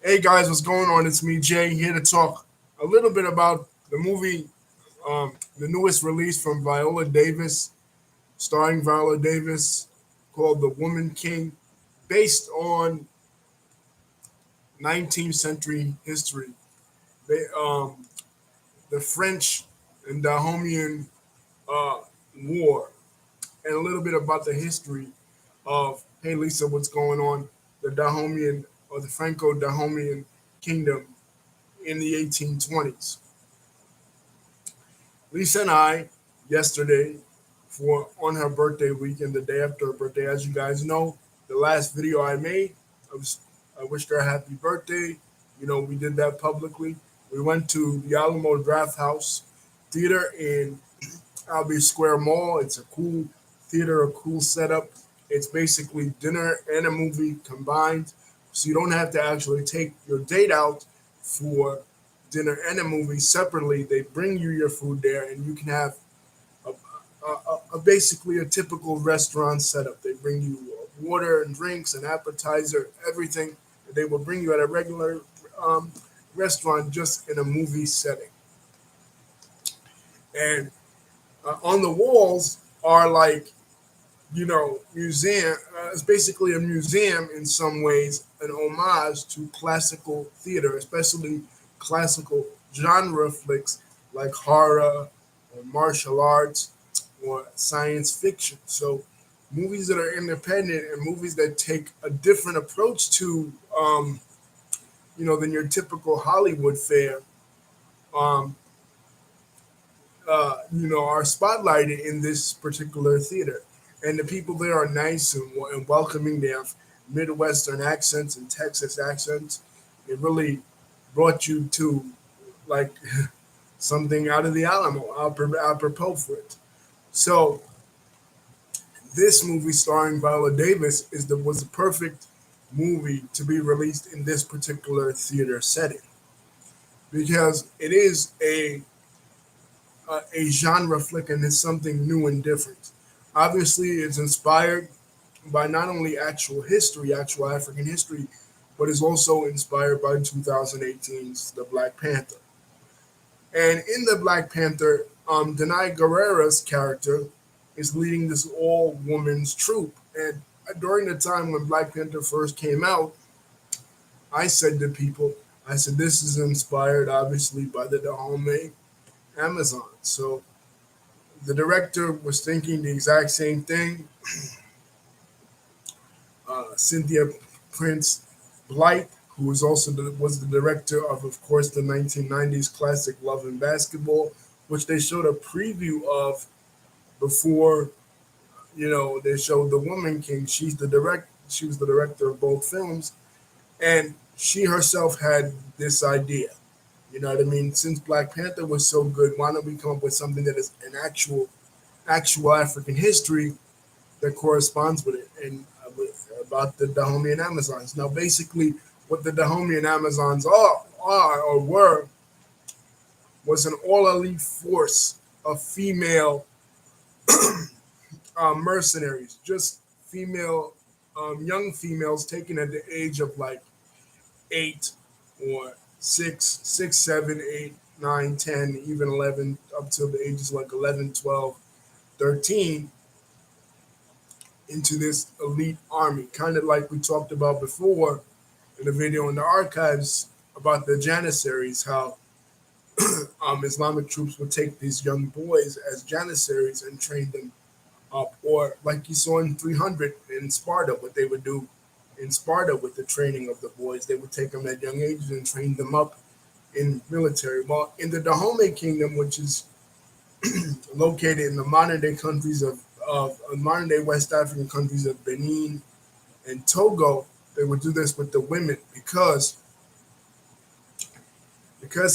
Hey guys, what's going on? It's me, Jay, here to talk a little bit about the movie, the newest release from Viola Davis, starring Viola Davis, called The Woman King, based on 19th century history. They, the French and Dahomean uh, War, and a little bit about the history of, hey Lisa, what's going on? The Dahomean or the Franco Dahomean Kingdom in the 1820s. Lisa and I, yesterday, for on her birthday weekend, the day after her birthday, as you guys know, the last video I made, I was I wished her a happy birthday. We did that publicly. We went to the Alamo Draft House Theater in Albee Square Mall. It's a cool theater, a cool setup. It's basically dinner and a movie combined. So you don't have to actually take your date out for dinner and a movie separately. They bring you your food there, and you can have basically a typical restaurant setup. They bring you water and drinks and appetizer, everything that they will bring you at a regular um, restaurant, just in a movie setting. And on the walls are like, museum. It's basically a museum in some ways, an homage to classical theater, especially classical genre flicks like horror or martial arts or science fiction. So movies that are independent and movies that take a different approach to, than your typical Hollywood fare, um, are spotlighted in this particular theater. And the people there are nice and welcoming. They have Midwestern accents and Texas accents. It really brought you to like something out of the Alamo, apropos for it. So this movie starring Viola Davis was the perfect movie to be released in this particular theater setting because it is a genre flick and it's something new and different. Obviously, it's inspired by not only actual history, actual African history, but is also inspired by 2018's The Black Panther. And in The Black Panther, Denai Guerrera's character is leading this all woman's troop. And during the time when Black Panther first came out, I said to people, I said, this is inspired obviously by the Dahomey Amazon. So the director was thinking the exact same thing. Cynthia Prince Blight, who was the director of course, the 1990s classic Love and Basketball, which they showed a preview of before. They showed The Woman King. She was the director of both films, and she herself had this idea. You know what I mean? Since Black Panther was so good, why don't we come up with something that is an actual African history that corresponds with it, and about the Dahomey and Amazons. Now, basically, what the Dahomey and Amazons are or were was an all elite force of female mercenaries, just young females taken at the age of like 8 or 6, 7, 8, 9, 10, even 11, up to the ages like 11, 12, 13, into this elite army, kind of like we talked about before in the video in the archives about the Janissaries, how Islamic troops would take these young boys as Janissaries and train them up, or like you saw in 300 in Sparta, what they would do in Sparta with the training of the boys. They would take them at young ages and train them up in military. Well, in the Dahomey Kingdom, which is located in the modern day countries of modern day West African countries of Benin and Togo, they would do this with the women because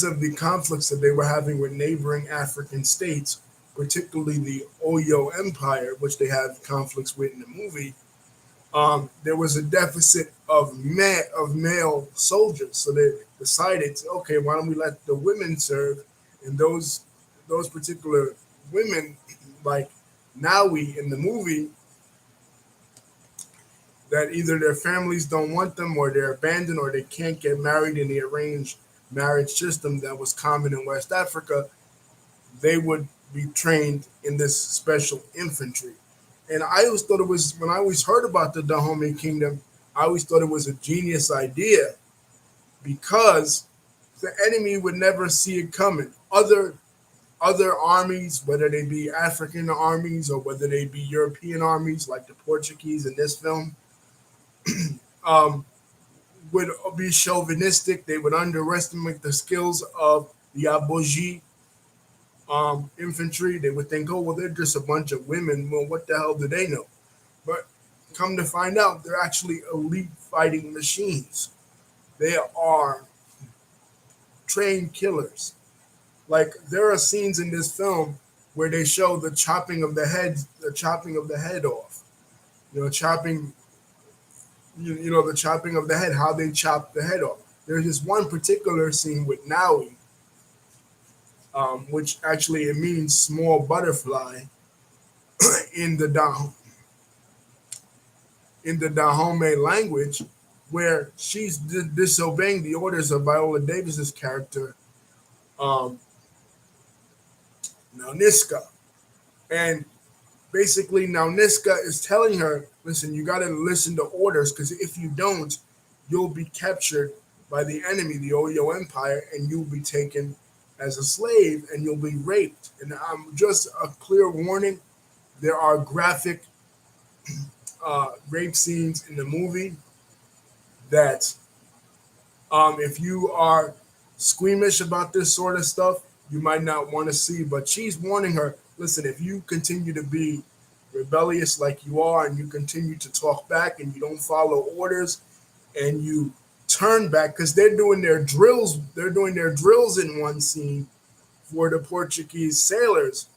of the conflicts that they were having with neighboring African states, particularly the Oyo Empire, which they have conflicts with in the movie. There was a deficit of male soldiers, so they decided, okay, why don't we let the women serve? And those particular women, like Nawi in the movie, that either their families don't want them or they're abandoned or they can't get married in the arranged marriage system that was common in West Africa, they would be trained in this special infantry. And I always thought it was, when I always heard about the Dahomey Kingdom, I always thought it was a genius idea because the enemy would never see it coming. Other armies, whether they be African armies or whether they be European armies like the Portuguese in this film, um, would be chauvinistic. They would underestimate the skills of the Aboji infantry. They would think, oh, well, they're just a bunch of women. Well, what the hell do they know? But come to find out, they're actually elite fighting machines. They are trained killers. Like there are scenes in this film where they show the chopping of the head off. You know, chopping, the chopping of the head, how they chop the head off. There's this one particular scene with Naui, which actually it means small butterfly in the Dahomey language, where she's disobeying the orders of Viola Davis's character, um, now Niska. And basically now Niska is telling her, listen, you got to listen to orders because if you don't, you'll be captured by the enemy, the Oyo Empire, and you'll be taken as a slave and you'll be raped. And just a clear warning, there are graphic rape scenes in the movie that if you are squeamish about this sort of stuff, you might not want to see. But she's warning her, listen, if you continue to be rebellious like you are and you continue to talk back and you don't follow orders and you turn back, because they're doing their drills in one scene for the Portuguese sailors.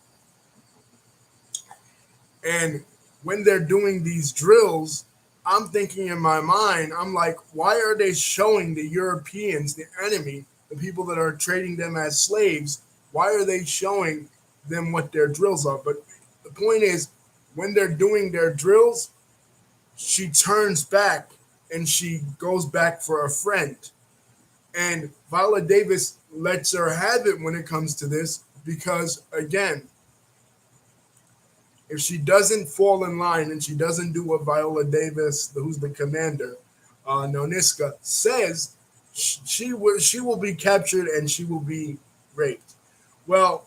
And when they're doing these drills, I'm thinking in my mind, I'm like, why are they showing the Europeans, the enemy, the people that are trading them as slaves, why are they showing them what their drills are? But the point is, when they're doing their drills, she turns back and she goes back for a friend. And Viola Davis lets her have it when it comes to this because, again, if she doesn't fall in line and she doesn't do what Viola Davis, who's the commander, Noniska, says, she will be captured and she will be raped. Well,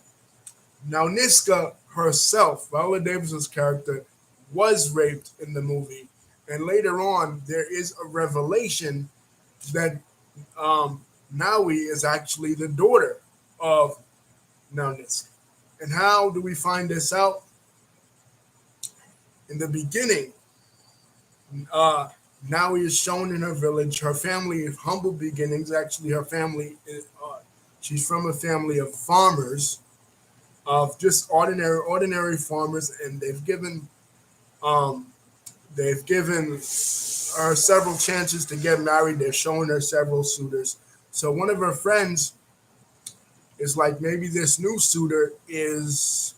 Noniska herself, Viola Davis's character, was raped in the movie, and later on there is a revelation that Naui is actually the daughter of Noniska. And how do we find this out? In the beginning, Naui is shown in her village. Her family, humble beginnings. Actually, her family, she's from a family of farmers, of just ordinary farmers, and um, they've given her several chances to get married. They're showing her several suitors. So one of her friends is like, maybe this new suitor is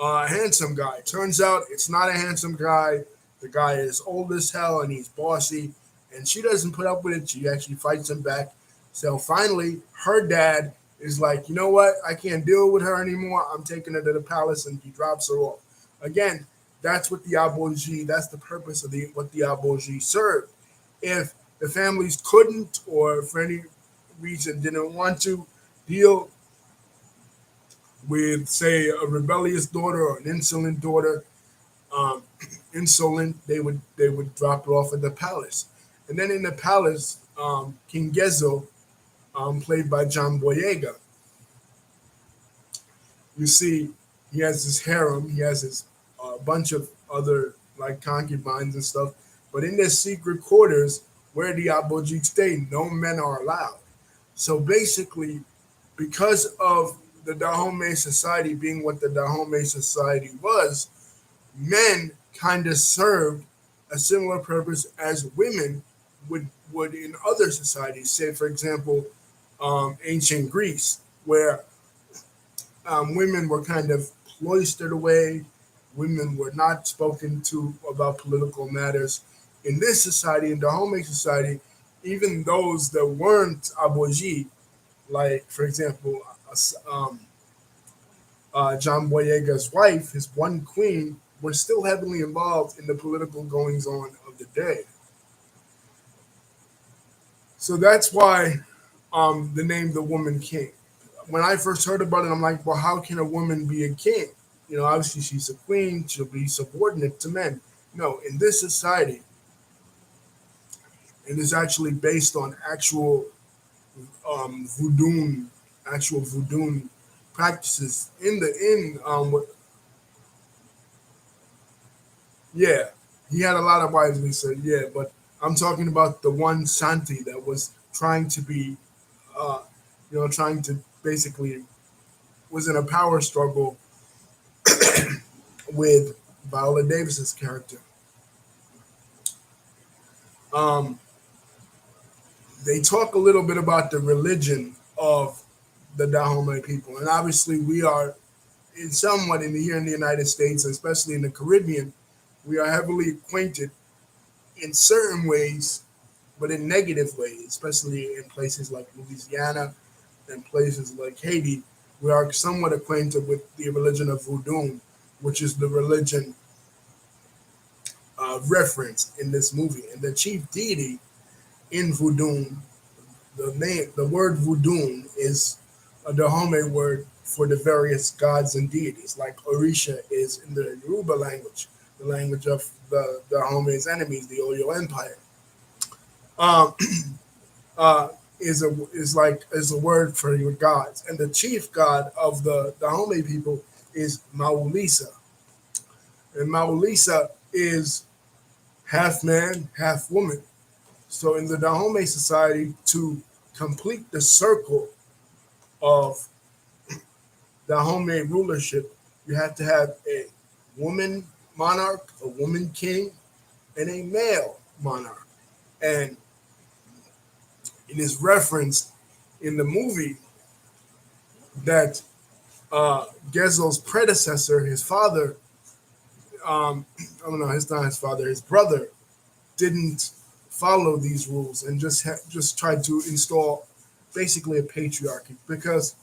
a handsome guy. Turns out it's not a handsome guy. The guy is old as hell and he's bossy. And she doesn't put up with it. She actually fights him back. So finally, her dad is like, you know what? I can't deal with her anymore. I'm taking her to the palace, and he drops her off. Again, that's what the Aboji, that's the purpose of what the Aboji served. If the families couldn't, or for any reason didn't want to deal with, say, a rebellious daughter or an insolent daughter, um, they would drop it off at the palace. And then in the palace, King Gezo, played by John Boyega, you see he has his harem, he has his bunch of other like concubines and stuff. But in their secret quarters, where the Aboji stay, no men are allowed. So basically, because of the Dahomey society being what the Dahomey society was, men kind of served a similar purpose as women would in other societies. Say, for example, ancient Greece, where women were kind of cloistered away. Women were not spoken to about political matters. In this society, in the Dahomey society, even those that weren't aboji, like for example, John Boyega's wife, his one queen, were still heavily involved in the political goings on of the day. So that's why the name the woman king. When I first heard about it, I'm like, well, how can a woman be a king? Obviously she's a queen, she'll be subordinate to men. No, in this society, it is actually based on voodoo, actual voodoo practices in the in yeah, he had a lot of wives. He said, yeah, but I'm talking about the one Shanti that was trying to be, uh, trying to basically was in a power struggle with Viola Davis's character. Um, they talk a little bit about the religion of the Dahomey people, and obviously we are in somewhat here in the United States, especially in the Caribbean, we are heavily acquainted in certain ways, but in negative ways, especially in places like Louisiana and places like Haiti. We are somewhat acquainted with the religion of Voodoo, which is the religion referenced in this movie. And the chief deity in Voodoo, the word Voodoo is a Dahomey word for the various gods and deities, like Orisha is in the Yoruba language, the language of the Dahomey's enemies, the Oyo Empire. Um, is a word for your gods, and the chief god of the Dahomey people is Maulisa, and Maulisa is half man, half woman. So in the Dahomey society, to complete the circle of Dahomey rulership, you have to have a woman monarch, a woman king, and a male monarch. And it is referenced in the movie that Gezo's predecessor, his father, I don't know, his not his father, his brother, didn't follow these rules and just tried to install basically a patriarchy because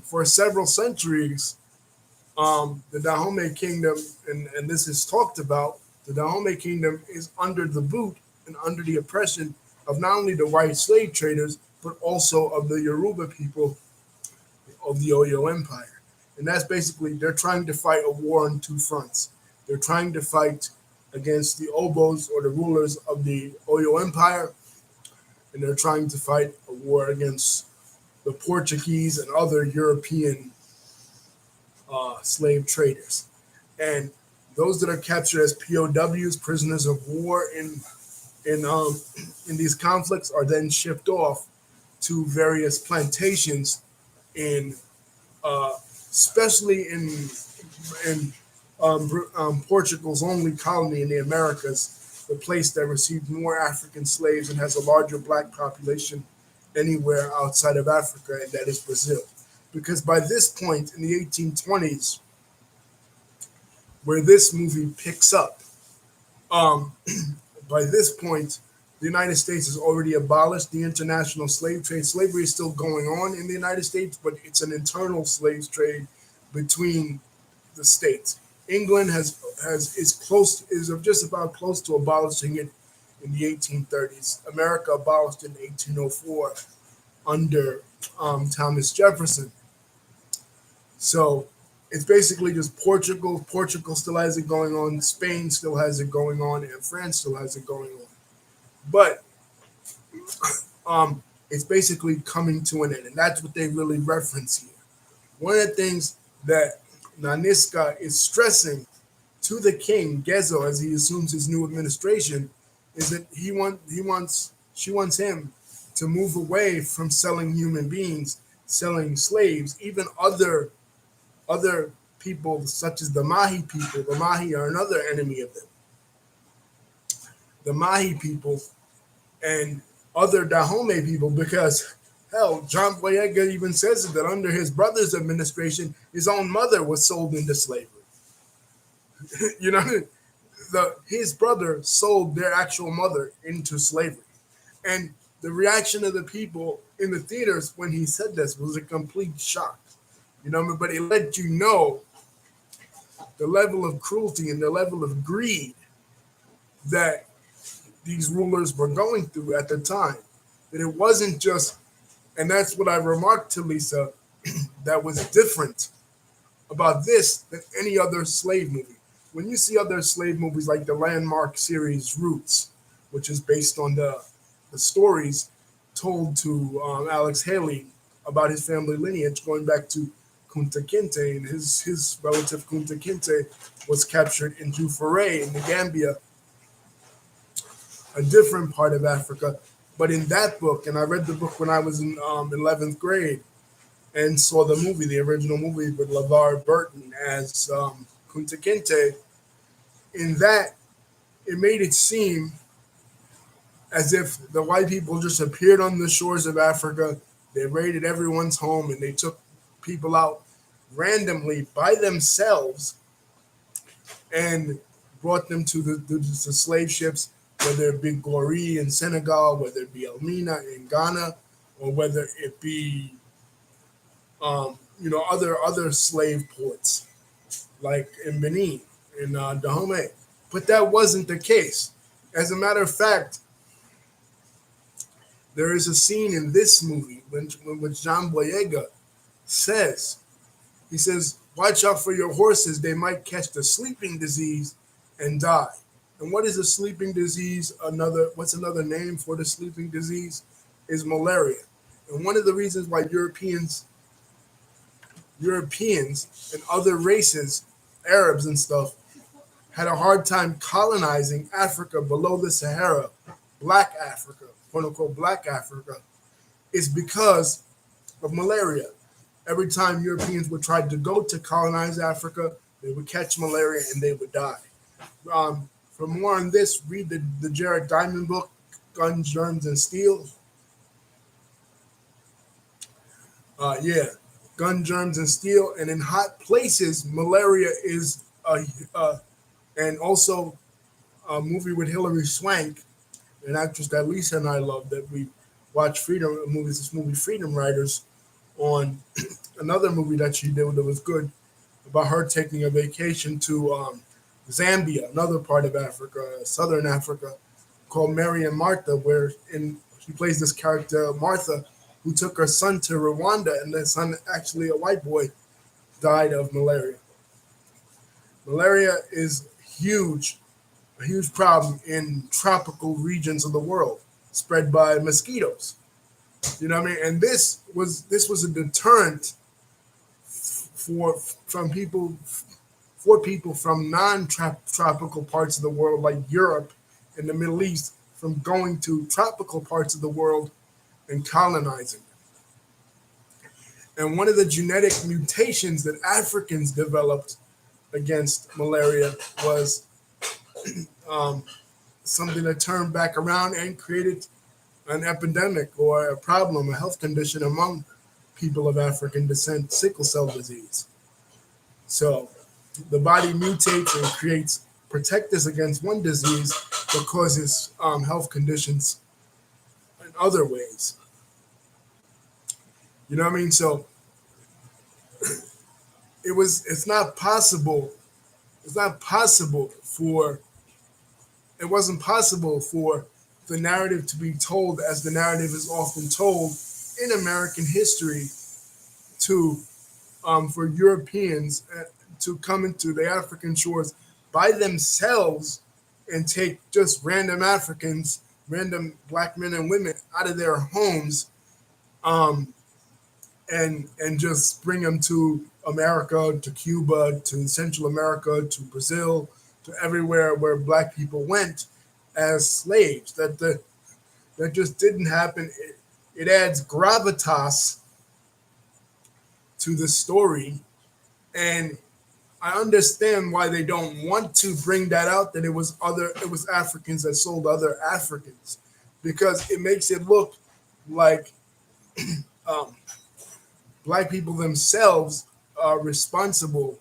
for several centuries, the Dahomey kingdom, and this is talked about, the Dahomey kingdom is under the boot and under the oppression of not only the white slave traders but also of the Yoruba people of the Oyo Empire. And that's basically, they're trying to fight a war on two fronts. They're trying to fight against the Obos or the rulers of the Oyo Empire, and they're trying to fight a war against the Portuguese and other European slave traders. And those that are captured as POWs, prisoners of war in um, in these conflicts, are then shipped off to various plantations in especially in Portugal's only colony in the Americas, the place that received more African slaves and has a larger black population anywhere outside of Africa, and that is Brazil. Because by this point in the 1820s, where this movie picks up, um, by this point, the United States has already abolished the international slave trade. Slavery is still going on in the United States, but it's an internal slave trade between the states. England has is just about close to abolishing it in the 1830s. America abolished it in 1804 under Thomas Jefferson. So it's basically just Portugal. Portugal still has it going on. Spain still has it going on, and France still has it going on. But it's basically coming to an end, and that's what they really reference here. One of the things that Naniska is stressing to the king Gezo as he assumes his new administration is that she wants him to move away from selling human beings, selling slaves, even other people such as the Mahi people. The Mahi are another enemy of them. The Mahi people and other Dahomey people, because hell, John Boyega even says it, that under his brother's administration, his own mother was sold into slavery. you know, his brother sold their actual mother into slavery, and the reaction of the people in the theaters when he said this was a complete shock. You know, but it let you know the level of cruelty and the level of greed that these rulers were going through at the time. That it wasn't just, and that's what I remarked to Lisa, that was different about this than any other slave movie. When you see other slave movies like the landmark series Roots, which is based on the stories told to Alex Haley about his family lineage going back to Kunta Kinte, and his relative Kunta Kinte was captured in Juffure in the Gambia, a different part of Africa. But in that book, and I read the book when I was in 11th grade, and saw the movie, the original movie with LeVar Burton as Kunta Kinte, in that, it made it seem as if the white people just appeared on the shores of Africa, they raided everyone's home, and they took people out randomly by themselves and brought them to the slave ships, whether it be Gori in Senegal, whether it be Elmina in Ghana, or whether it be other slave ports like in Benin, in Dahomey. But that wasn't the case. As a matter of fact, there is a scene in this movie when which John Boyega says, he says, "Watch out for your horses; they might catch the sleeping disease and die." And what is a sleeping disease? What's another name for the sleeping disease? Is malaria. And one of the reasons why Europeans and other races, Arabs and stuff, had a hard time colonizing Africa below the Sahara, Black Africa, quote unquote Black Africa, is because of malaria. Every time Europeans would try to go to colonize Africa, they would catch malaria and they would die. For more on this, read the Jared Diamond book, Guns, Germs, and Steel. Yeah, Gun, Germs, and Steel. And in hot places, malaria is and also a movie with Hilary Swank, an actress that Lisa and I love, that we watch this movie Freedom Riders, on another movie that she did that was good, about her taking a vacation to Zambia, another part of Africa, southern Africa, called Mary and Martha, where she plays this character Martha, who took her son to Rwanda, and the son, actually a white boy, died of malaria. Malaria is a huge problem in tropical regions of the world, spread by mosquitoes. You know what I mean? And this was a deterrent for from people for people from non-tropical parts of the world, like Europe and the Middle East, from going to tropical parts of the world and colonizing. And one of the genetic mutations that Africans developed against malaria was something that turned back around and created an epidemic or a problem, a health condition among people of African descent, sickle cell disease. So the body mutates and creates protectors against one disease, but causes health conditions in other ways. You know what I mean? So it's not possible. It's not possible for it wasn't possible for the narrative to be told as the narrative is often told in American history, to for Europeans to come into the African shores by themselves and take just random Africans, random black men and women out of their homes, um, and just bring them to America, to Cuba, to Central America, to Brazil, to everywhere where black people went as slaves. That just didn't happen. It adds gravitas to the story, and I understand why they don't want to bring that out, that it was Africans that sold other Africans, because it makes it look like um, black people themselves are responsible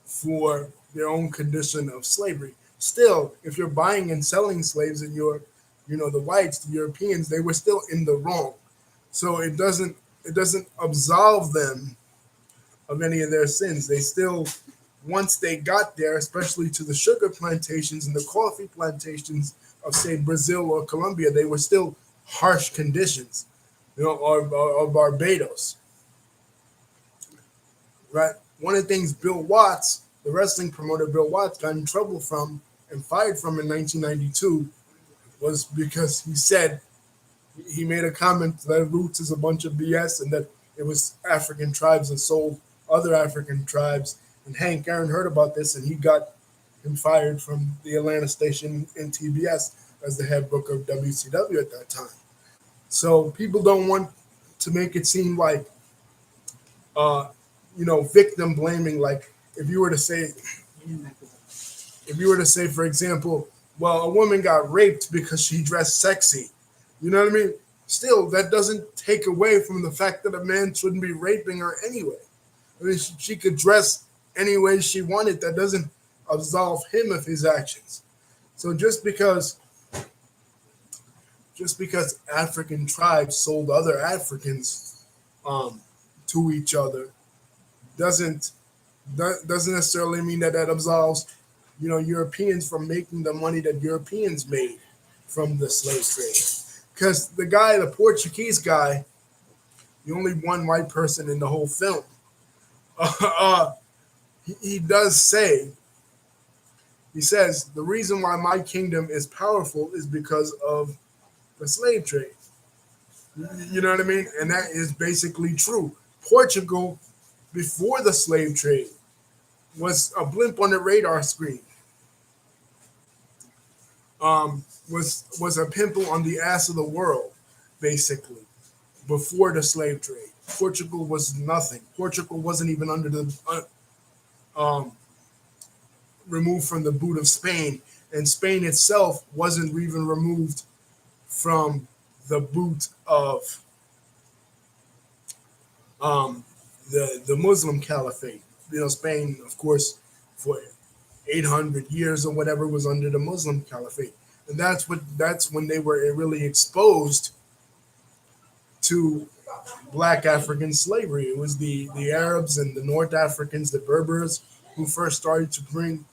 for their own condition of slavery. Still, if you're buying and selling slaves and you're, the whites, the Europeans, they were still in the wrong. So it doesn't absolve them of any of their sins. They still, once they got there, especially to the sugar plantations and the coffee plantations of, say, Brazil or Colombia, they were still harsh conditions, or Barbados, right? One of the things Bill Watts, the wrestling promoter Bill Watts, got in trouble from and fired from in 1992 was because he said he made a comment that roots is a bunch of BS and that it was African tribes that sold other African tribes. And Hank Aaron heard about this and he got him fired from the Atlanta station in TBS as the head book of WCW at that time. So people don't want to make it seem like, uh, victim blaming. Like if you were to say, for example, well, a woman got raped because she dressed sexy. You know what I mean? Still, that doesn't take away from the fact that a man shouldn't be raping her anyway. I mean, she could dress any way she wanted. That doesn't absolve him of his actions. So just because African tribes sold other Africans um, to each other doesn't doesn't necessarily mean that absolves Europeans from making the money that Europeans made from the slave trade. Because the Portuguese guy, the only one white person in the whole film, uh, he does say, he says, the reason why my kingdom is powerful is because of the slave trade. You know what I mean? And that is basically true. Portugal, before the slave trade, was a blimp on the radar screen. Was a pimple on the ass of the world, basically, before the slave trade. Portugal was nothing. Portugal wasn't even under the um, removed from the boot of Spain, and Spain itself wasn't even removed from the boot of um, the Muslim Caliphate. Spain, of course, for 800 years or whatever, was under the Muslim Caliphate, and that's when they were really exposed to black African slavery. It was the Arabs and the North Africans, the Berbers, who first started to bring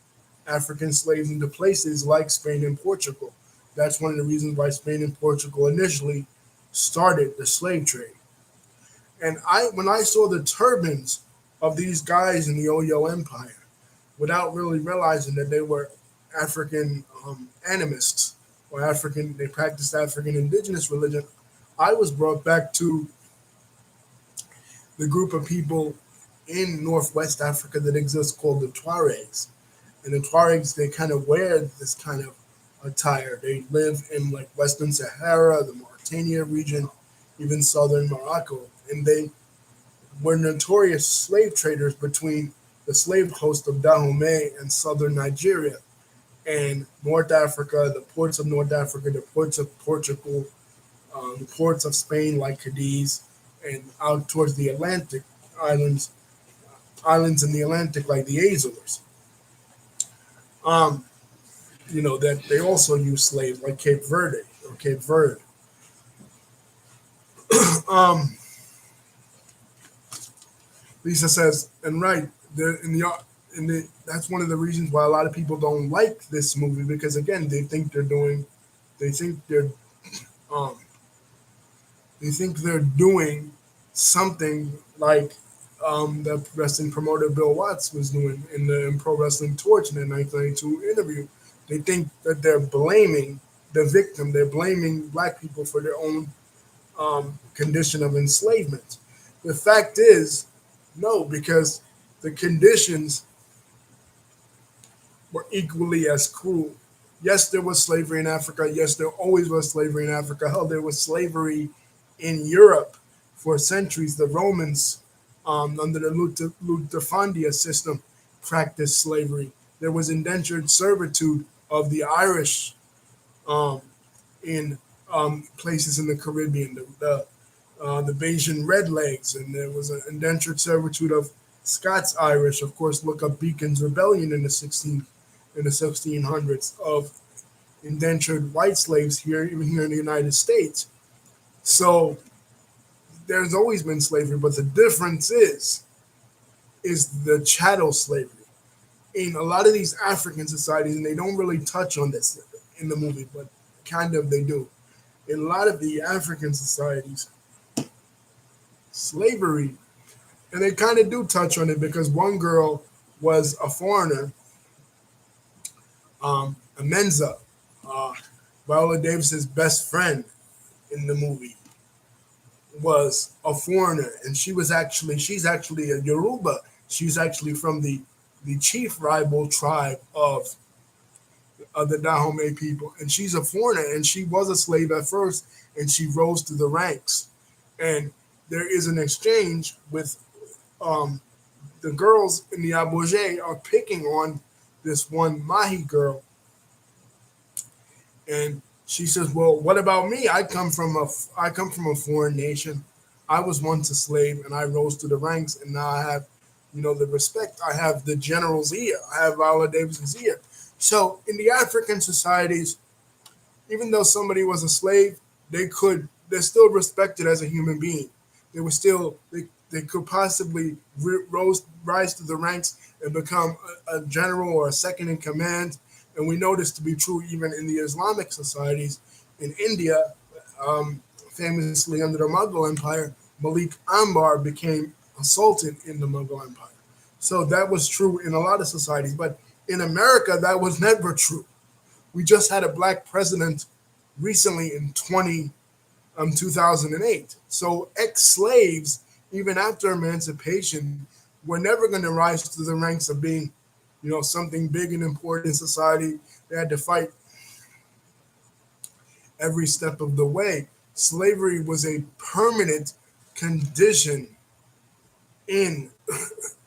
African slaves into places like Spain and Portugal. That's one of the reasons why Spain and Portugal initially started the slave trade. And when I saw the turbans of these guys in the Oyo Empire, without really realizing that they were African animists or they practiced African indigenous religion, I was brought back to the group of people in Northwest Africa that exists called the Tuaregs. And the Tuaregs, they kind of wear this kind of attire. They live in like Western Sahara, the Mauritania region, even southern Morocco. And they were notorious slave traders between the slave coast of Dahomey and southern Nigeria and North Africa, the ports of North Africa, the ports of Portugal, the ports of Spain like Cadiz, and out towards the Atlantic islands in the Atlantic like the Azores. Um, that they also use slaves like Cape Verde or Cape Verde. um, Lisa says, and right there that's one of the reasons why a lot of people don't like this movie, because again they think they're um, doing something like the wrestling promoter Bill Watts was doing in Pro Wrestling Torch in the 1992 interview. They think that they're blaming the victim. They're blaming black people for their own condition of enslavement. The fact is, no, because the conditions were equally as cruel. Yes, there was slavery in Africa. Yes, there always was slavery in Africa. Hell, there was slavery in Europe for centuries. The Romans, under the Lutherfandia system, practiced slavery. There was indentured servitude of the Irish um, in places in the Caribbean, the Bayesian Redlegs, and there was an indentured servitude of Scots Irish. Of course, look up Beacon's Rebellion in the 16th in the 1600s of indentured white slaves here, even here in the United States. So there's always been slavery, but the difference is the chattel slavery in a lot of these African societies, and they don't really touch on this in the movie, but kind of they do. In a lot of the African societies, slavery, and they kind of do touch on it because one girl was a foreigner, Amenza, uh, Viola Davis's best friend in the movie, was a foreigner, and she's actually a Yoruba. She's actually from the chief rival tribe of the Dahomey people, and she's a foreigner, and she was a slave at first, and she rose to the ranks, and there is an exchange with um, the girls in the Abouge are picking on this one Mahi girl, and she says, "Well, what about me? I come from a foreign nation. I was once a slave, and I rose to the ranks, and now I have, the respect. I have the general's ear. I have Viola Davis's ear." So in the African societies, even though somebody was a slave, they're still respected as a human being. They could possibly rise to the ranks and become a general or a second in command. And we know this to be true even in the Islamic societies. In India, famously under the Mughal Empire, Malik Ambar became a sultan in the Mughal Empire. So that was true in a lot of societies. But in America, that was never true. We just had a black president recently in 2008. So ex-slaves, even after emancipation, were never going to rise to the ranks of being, something big and important in society. They had to fight every step of the way. Slavery was a permanent condition in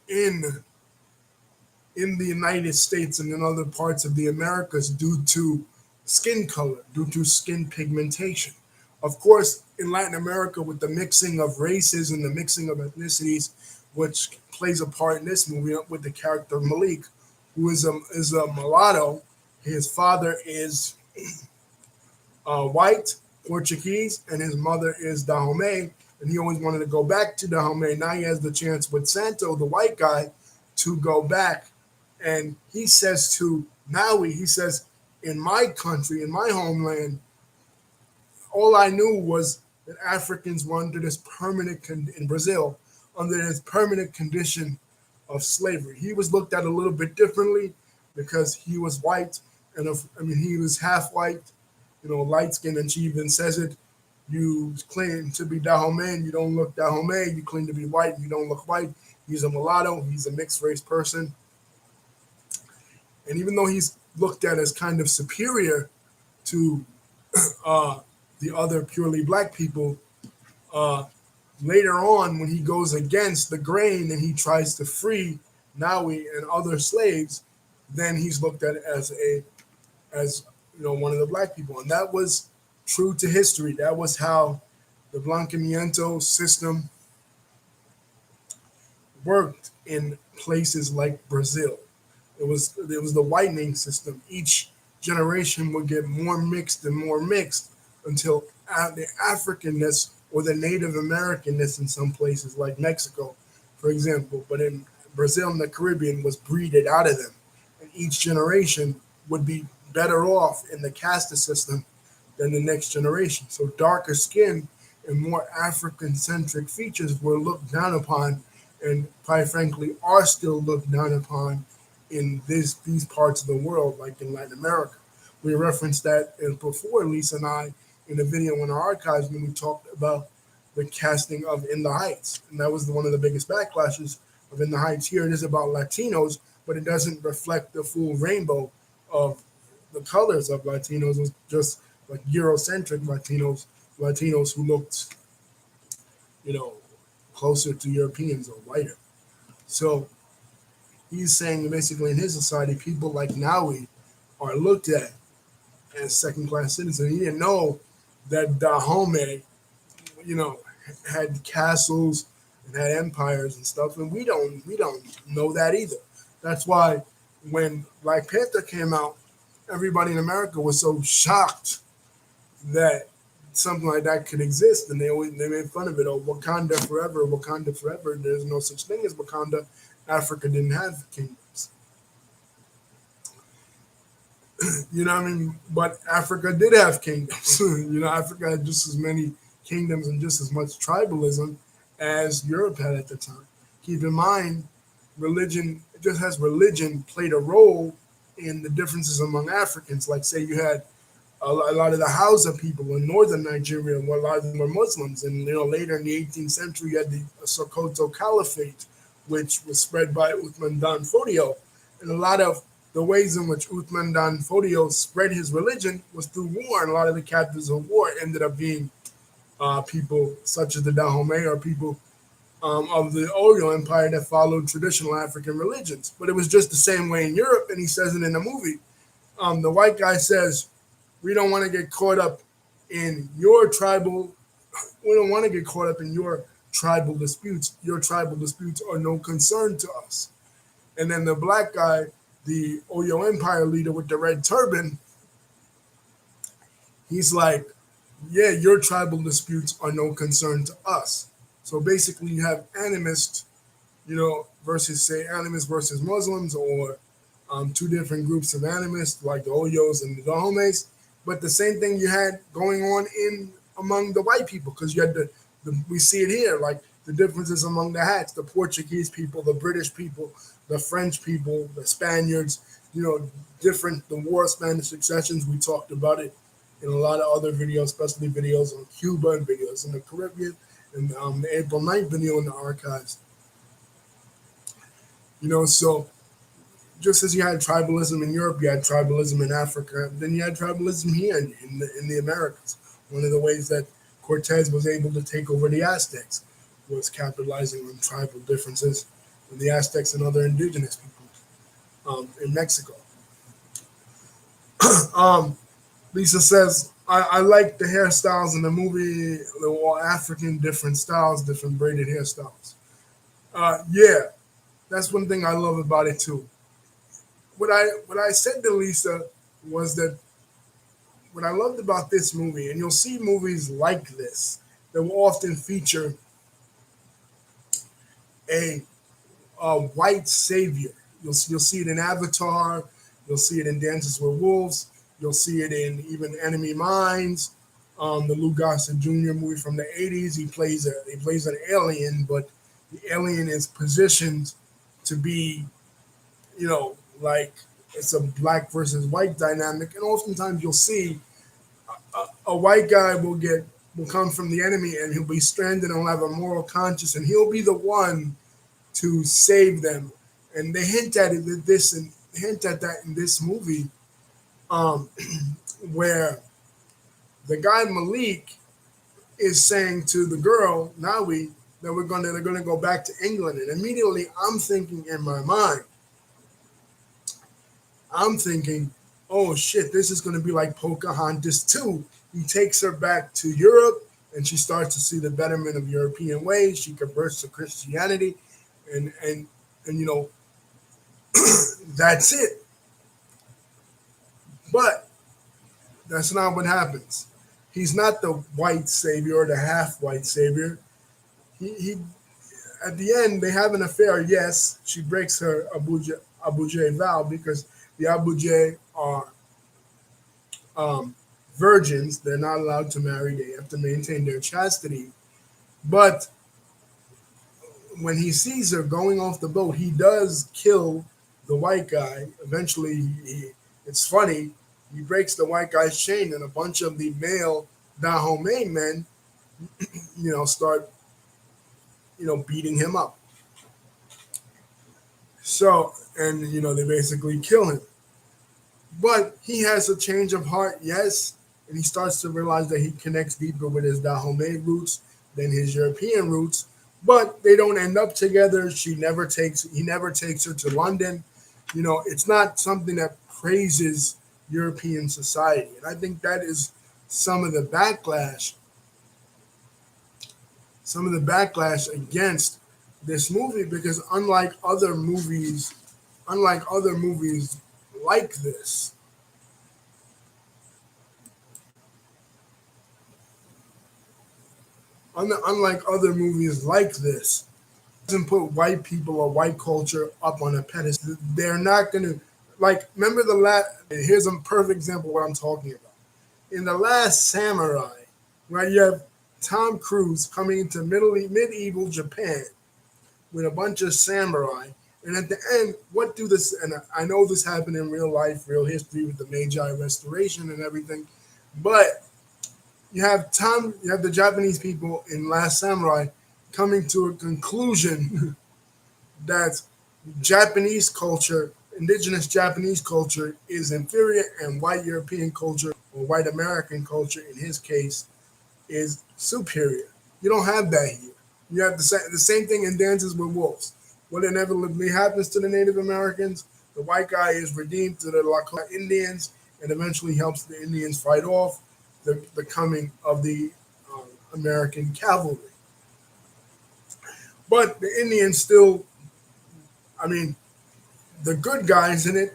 in in the United States and in other parts of the Americas due to skin color, due to skin pigmentation. Of course, in Latin America, with the mixing of races and the mixing of ethnicities, which plays a part in this movie with the character Malik, who is a mulatto. His father is white, Portuguese, and his mother is Dahomey. And he always wanted to go back to Dahomey. Now he has the chance with Santo, the white guy, to go back. And he says to Maui, he says, in my country, in my homeland, all I knew was that Africans were under this in Brazil, under this permanent condition of slavery. He was looked at a little bit differently because he was white, and he was half white, light skinned, and she even says it. You claim to be Dahomey, and you don't look Dahomey. You claim to be white, and you don't look white. He's a mulatto. He's a mixed race person. And even though he's looked at as kind of superior to the other purely black people, later on when he goes against the grain and he tries to free Naui and other slaves, then he's looked at as one of the black people. And that was true to history. That was how the Blanqueamiento system worked in places like Brazil. It was the whitening system. Each generation would get more mixed and more mixed until the Africanness or the Native Americanness in some places like Mexico, for example, but in Brazil and the Caribbean was breeded out of them. And each generation would be better off in the caste system than the next generation. So darker skin and more African-centric features were looked down upon, and quite frankly are still looked down upon in these parts of the world, like in Latin America. We referenced that before, Lisa and I, in a video in our archives when we talked about the casting of In the Heights. And that was one of the biggest backlashes of In the Heights. Here it is about Latinos, but it doesn't reflect the full rainbow of the colors of Latinos. It was just like Eurocentric Latinos who looked, closer to Europeans or whiter. So he's saying basically in his society, people like Naui are looked at as second-class citizens. He didn't know that Dahomey, had castles and had empires and stuff, and we don't know that either. That's why when Black Panther came out, everybody in America was so shocked that something like that could exist, and they made fun of it. Oh, Wakanda forever, Wakanda forever. There's no such thing as Wakanda. Africa didn't have kingdoms. You know what I mean? But Africa did have kingdoms. Africa had just as many kingdoms and just as much tribalism as Europe had at the time. Keep in mind, religion, just as religion played a role in the differences among Africans. Like, say, you had a lot of the Hausa people in northern Nigeria, where a lot of them were Muslims. And later in the 18th century, you had the Sokoto Caliphate, which was spread by Uthman Dan Fodio. And a lot of the ways in which Uthman Dan Fodio spread his religion was through war, and a lot of the captives of war ended up being people such as the Dahomey, or people of the Oyo Empire that followed traditional African religions. But it was just the same way in Europe, and he says it in the movie. The white guy says, we don't want to get caught up in your tribal, we don't want to get caught up in your tribal disputes. Your tribal disputes are no concern to us. And then the black guy, the Oyo Empire leader with the red turban, he's like, yeah, your tribal disputes are no concern to us. So basically, you have animists, versus, say, animists versus Muslims, or two different groups of animists, like the Oyos and the Dahomes. But the same thing you had going on in among the white people, because you had we see it here, like the differences among the hats, the Portuguese people, the British people, the French people, the Spaniards, different, the War of Spanish Successions. We talked about it in a lot of other videos, especially videos on Cuba and videos in the Caribbean, and the April 9th video in the archives. So just as you had tribalism in Europe, you had tribalism in Africa, then you had tribalism here in the Americas. One of the ways that Cortez was able to take over the Aztecs was capitalizing on tribal differences with the Aztecs and other indigenous people in Mexico. Lisa says, I like the hairstyles in the movie. They were all African, different styles, different braided hairstyles. Yeah, that's one thing I love about it too. What I said to Lisa was that what I loved about this movie, and you'll see movies like this that will often feature a, a white savior. You'll see it in Avatar. You'll see it in Dances with Wolves. You'll see it in even Enemy Mines, the Lou Gossett Jr. movie from the '80s. He plays an alien, but the alien is positioned to be, like it's a black versus white dynamic. And oftentimes you'll see a white guy will come from the enemy, and he'll be stranded and he'll have a moral conscience, and he'll be the one to save them. And they hint at that in this movie, um, where the guy Malik is saying to the girl Nawi that they're gonna go back to England, and immediately I'm thinking in my mind, oh shit, this is gonna be like Pocahontas 2. He takes her back to Europe, and she starts to see the betterment of European ways. She converts to Christianity, and that's it. But that's not what happens. He's not the white savior or the half white savior. He At the end they have an affair. Yes, she breaks her Abuja vow, because the Abuja are virgins. They're not allowed to marry. They have to maintain their chastity. But when he sees her going off the boat, he does kill the white guy. Eventually, it's funny. He breaks the white guy's chain, and a bunch of the male Dahomey men, start, beating him up. So, and they basically kill him. But he has a change of heart, yes, and he starts to realize that he connects deeper with his Dahomey roots than his European roots. But they don't end up together. He never takes her to London. It's not something that praises European society. And I think that is some of the backlash against this movie, because unlike other movies unlike other movies like this, unlike other movies like this, doesn't put white people or white culture up on a pedestal. They're not gonna like. Remember the last. Here's a perfect example of what I'm talking about. In the Last Samurai, right? You have Tom Cruise coming into medieval Japan with a bunch of samurai. And at the end, what do this? And I know this happened in real life, real history with the Meiji Restoration and everything. But you have the Japanese people in Last Samurai coming to a conclusion that Japanese culture, indigenous Japanese culture, is inferior, and white European culture or white American culture, in his case, is superior. You don't have that here. You have the same thing in Dances with Wolves. What inevitably happens to the Native Americans, the white guy is redeemed to the Lakota Indians and eventually helps the Indians fight off the coming of the American cavalry. But the Indians still, I mean, the good guys in it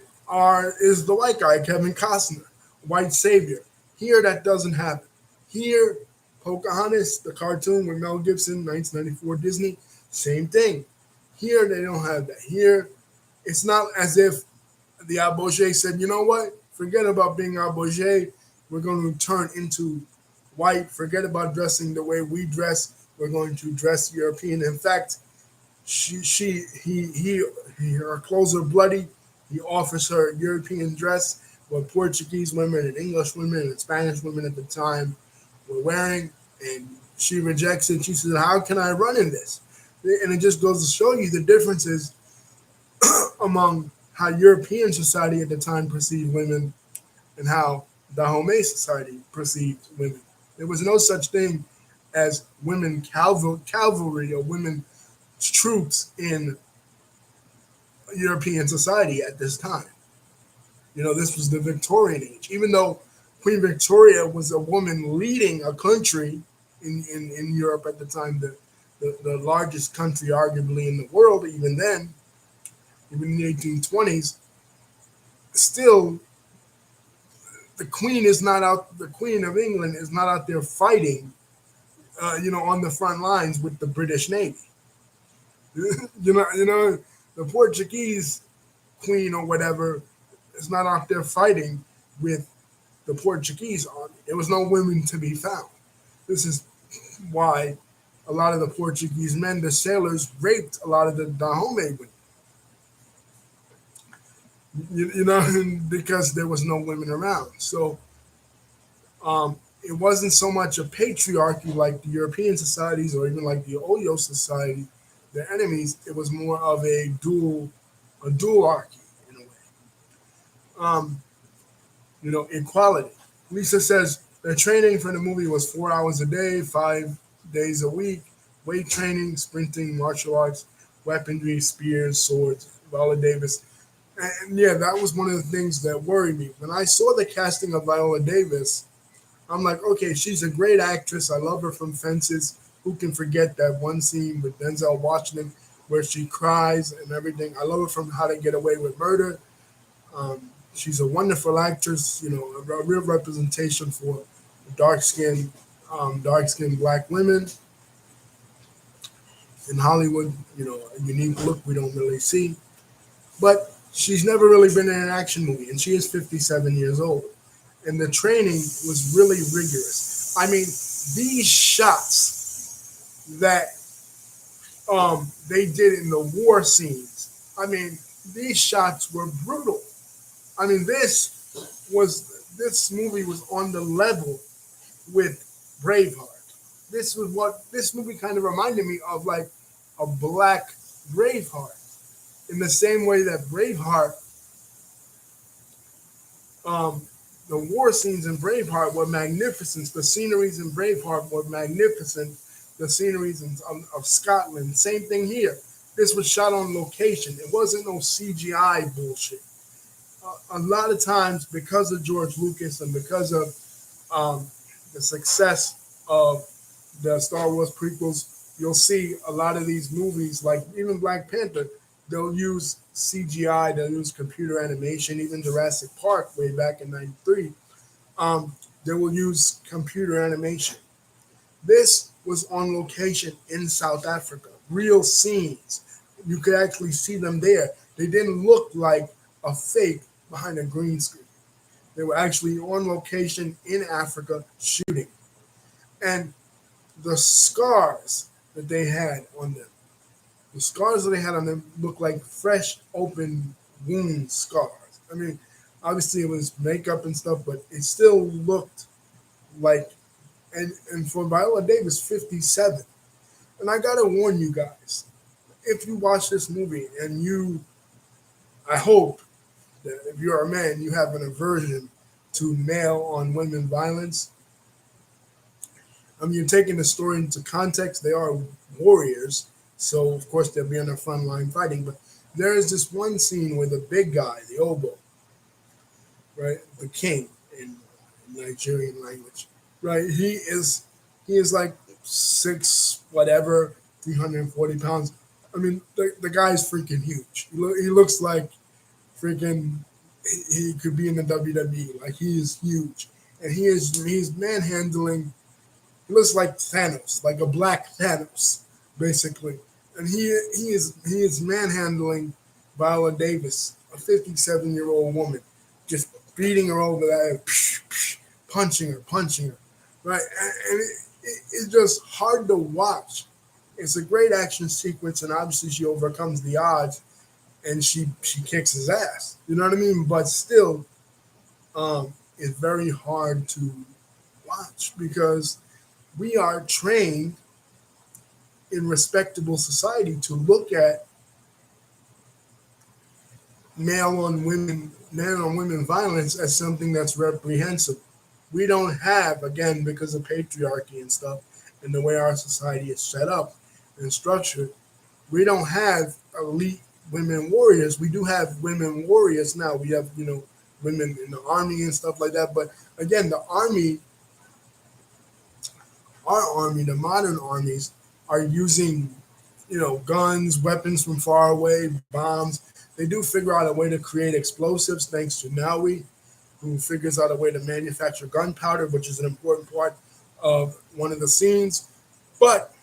is the white guy, Kevin Costner, white savior. Here that doesn't happen. Here, Pocahontas, the cartoon with Mel Gibson, 1994 Disney, same thing. Here they don't have that. Here, it's not as if the Abogé said, you know what? Forget about being Abogé. We're going to turn into white. Forget about dressing the way we dress. We're going to dress European. In fact, her clothes are bloody. He offers her European dress, what Portuguese women and English women and Spanish women at the time were wearing, and she rejects it. She says, "How can I run in this?" And it just goes to show you the differences among how European society at the time perceived women and how Dahomey society perceived women. There was no such thing as women cavalry or women troops in European society at this time. You know, this was the Victorian age. Even though Queen Victoria was a woman leading a country in Europe at the time, the largest country arguably in the world, even then, even in the 1820s, still the Queen of England is not out there fighting, on the front lines with the British Navy. The Portuguese queen or whatever is not out there fighting with the Portuguese army. There was no women to be found. This is why a lot of the Portuguese men, the sailors, raped a lot of the Dahomey women. Because there was no women around. So it wasn't so much a patriarchy like the European societies or even like the Oyo society, their enemies. It was more of a dualarchy in a way. Um, equality. Lisa says the training for the movie was 4 hours a day, 5 days a week, weight training, sprinting, martial arts, weaponry, spears, swords. Viola Davis. And yeah, that was one of the things that worried me. When I saw the casting of Viola Davis, I'm like, okay, she's a great actress. I love her from Fences. Who can forget that one scene with Denzel Washington where she cries and everything? I love her from How to Get Away with Murder. She's a wonderful actress, a real representation for dark skinned black women in Hollywood. A unique look we don't really see. But she's never really been in an action movie, and she is 57 years old. And the training was really rigorous. I mean, these shots that they did in the war scenes, I mean, these shots were brutal. I mean, this movie was on the level with Braveheart. This movie kind of reminded me of, like, a black Braveheart. In the same way that Braveheart, the war scenes in Braveheart were magnificent. The sceneries in Braveheart were magnificent. The sceneries of Scotland, same thing here. This was shot on location. It wasn't no CGI bullshit. A lot of times, because of George Lucas and because of the success of the Star Wars prequels, you'll see a lot of these movies, like even Black Panther, they'll use CGI, they'll use computer animation, even Jurassic Park way back in '93. They will use computer animation. This was on location in South Africa, real scenes. You could actually see them there. They didn't look like a fake behind a green screen. They were actually on location in Africa shooting. And the scars that they had on them, the scars that they had on them looked like fresh, open wound scars. I mean, obviously it was makeup and stuff, but it still looked like, and for Viola Davis, 57. And I gotta warn you guys, if you watch this movie and I hope that if you're a man, you have an aversion to male on women violence. I mean, you're taking the story into context. They are warriors, so of course they'll be on the front line fighting. But there is this one scene where the big guy, the oboe, right, the king in Nigerian language, right, he is like six whatever, 340 pounds. I mean, the guy's freaking huge. He looks like freaking he could be in the WWE. Like he is huge, and he's manhandling. He looks like Thanos, like a black Thanos, basically. And he is manhandling Viola Davis, a 57-year-old woman, just beating her over the head, punching her, right? And it's just hard to watch. It's a great action sequence, and obviously she overcomes the odds, and she kicks his ass. You know what I mean? But still, it's very hard to watch because we are trained in respectable society to look at male on women violence as something that's reprehensible. We don't have, again, because of patriarchy and stuff and the way our society is set up and structured, we don't have elite women warriors. We do have women warriors now. We have, women in the army and stuff like that. But again, our army, the modern armies, are using, guns, weapons from far away, bombs. They do figure out a way to create explosives thanks to Naui, who figures out a way to manufacture gunpowder, which is an important part of one of the scenes. But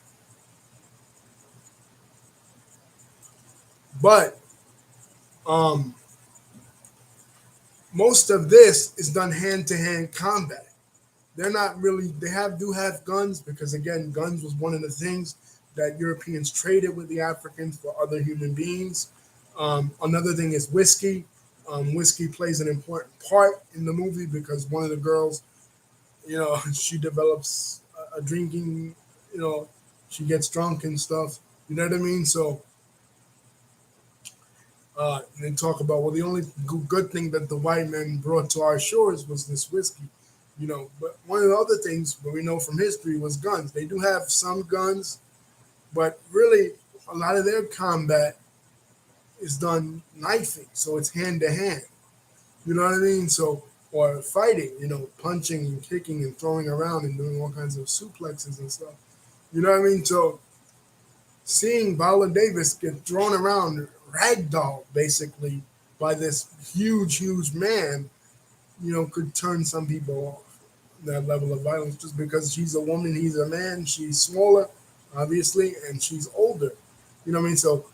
but um, most of this is done hand to hand combat. They're not really. They do have guns because again, guns was one of the things that Europeans traded with the Africans for other human beings. Another thing is whiskey. Whiskey plays an important part in the movie because one of the girls, she develops a drinking, you know, she gets drunk and stuff. You know what I mean? So they talk about, well, the only good thing that the white men brought to our shores was this whiskey. But one of the other things that we know from history was guns. They do have some guns, but really a lot of their combat is done knifing, so it's hand to hand. You know what I mean? So, or fighting, punching and kicking and throwing around and doing all kinds of suplexes and stuff. You know what I mean? So, seeing Viola Davis get thrown around, ragdoll basically by this huge, huge man, could turn some people off. That level of violence just because she's a woman, he's a man, she's smaller, obviously, and she's older. You know what I mean? So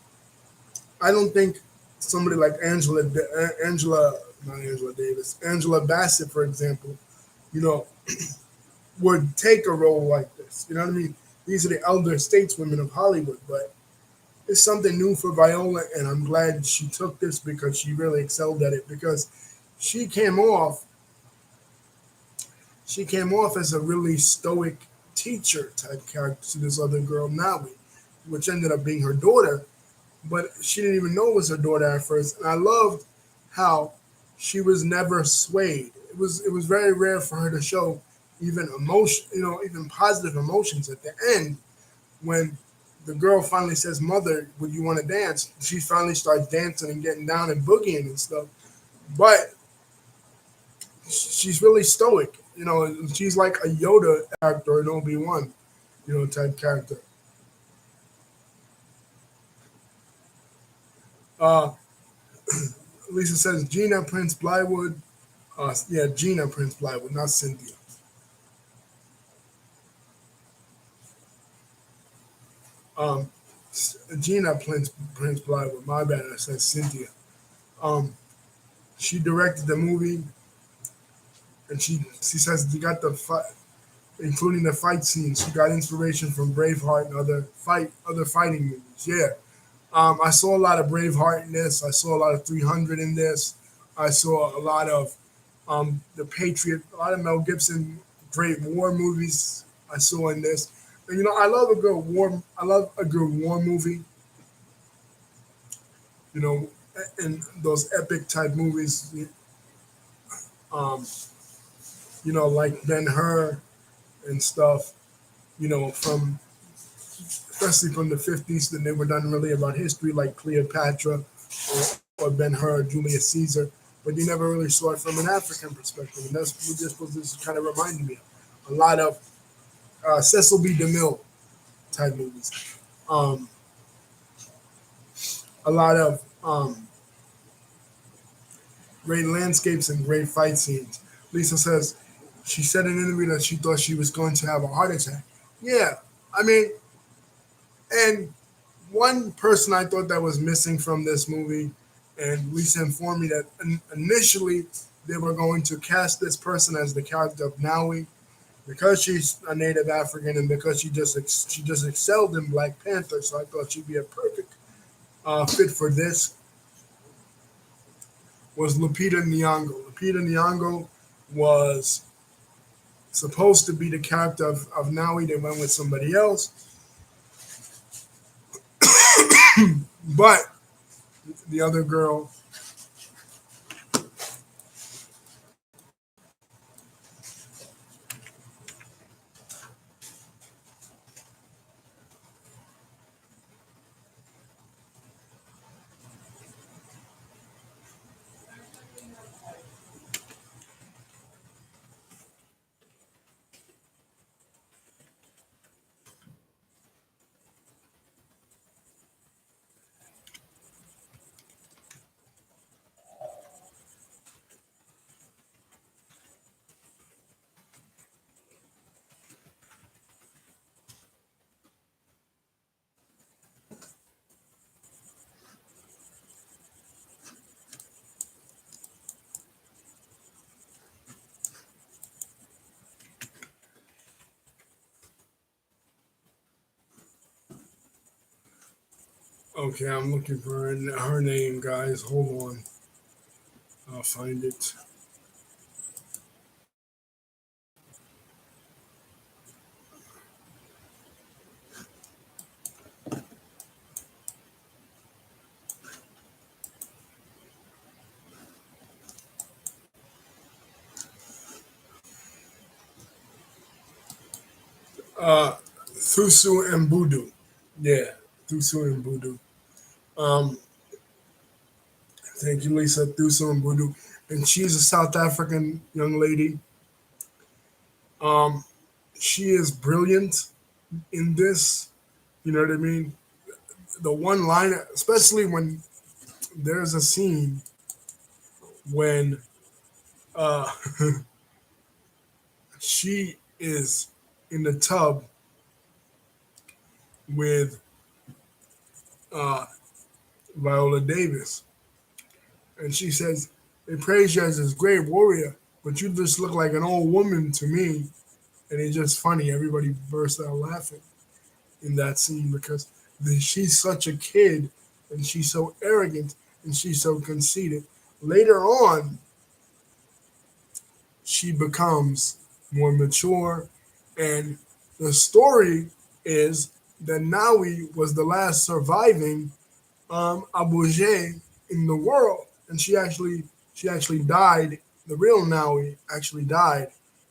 I don't think somebody like not Angela Davis, Angela Bassett, for example, you know, would take a role like this. You know what I mean? These are the elder stateswomen of Hollywood, but it's something new for Viola, and I'm glad she took this because she really excelled at it because she came off she came off as a really stoic teacher type character to this other girl, Naui, which ended up being her daughter, but she didn't even know it was her daughter at first. And I loved how she was never swayed. It was very rare for her to show even emotion, even positive emotions at the end when the girl finally says, "Mother, would you want to dance?" She finally starts dancing and getting down and boogieing and stuff. But she's really stoic. She's like a Yoda character in Obi-Wan, type character. Uh, Lisa says Gina Prince Blywood. Yeah, Gina Prince Blywood, not Cynthia. Um, Gina Prince Blywood. My bad. I said Cynthia. Um, she directed the movie, and she says she got the fight, including the fight scenes. She got inspiration from Braveheart and other fighting movies. Yeah. I saw a lot of Braveheart in this. I saw a lot of 300 in this. I saw a lot of The Patriot, a lot of Mel Gibson great war movies I saw in this. And I love a good war. I love a good war movie. You know, and those epic type movies. Um, like Ben Hur and stuff. From especially from the 50s, then they were done really about history, like Cleopatra or Ben Hur, Julius Caesar. But you never really saw it from an African perspective, and that's what this kind of reminded me of. A lot of Cecil B. DeMille type movies. Um, a lot of great landscapes and great fight scenes. Lisa says she said in an interview that she thought she was going to have a heart attack. Yeah, I mean, and one person I thought that was missing from this movie, and Lisa informed me that initially they were going to cast this person as the character of Naui because she's a native African and because she just excelled in Black Panther. So I thought she'd be a perfect fit for this. Was Lupita Nyong'o. Lupita Nyong'o was supposed to be the character of Naui. They went with somebody else, but the other girl. Okay, I'm looking for her name, guys. Hold on, I'll find it. Uh, Thusu and Budu. Yeah, Thusu and Budu. Um, Thank you, Lisa. Thusu and Budu, and she's a South African young lady. Um, she is brilliant in this. You know what I mean? The one line, especially when there's a scene when uh, she is in the tub with uh, Viola Davis, and she says, "They praise you as this great warrior, but you just look like an old woman to me." And it's just funny. Everybody bursts out laughing in that scene because she's such a kid and she's so arrogant and she's so conceited. Later on, she becomes more mature, and the story is that Naui was the last surviving Abuja in the world, and she actually died. The real Naui actually died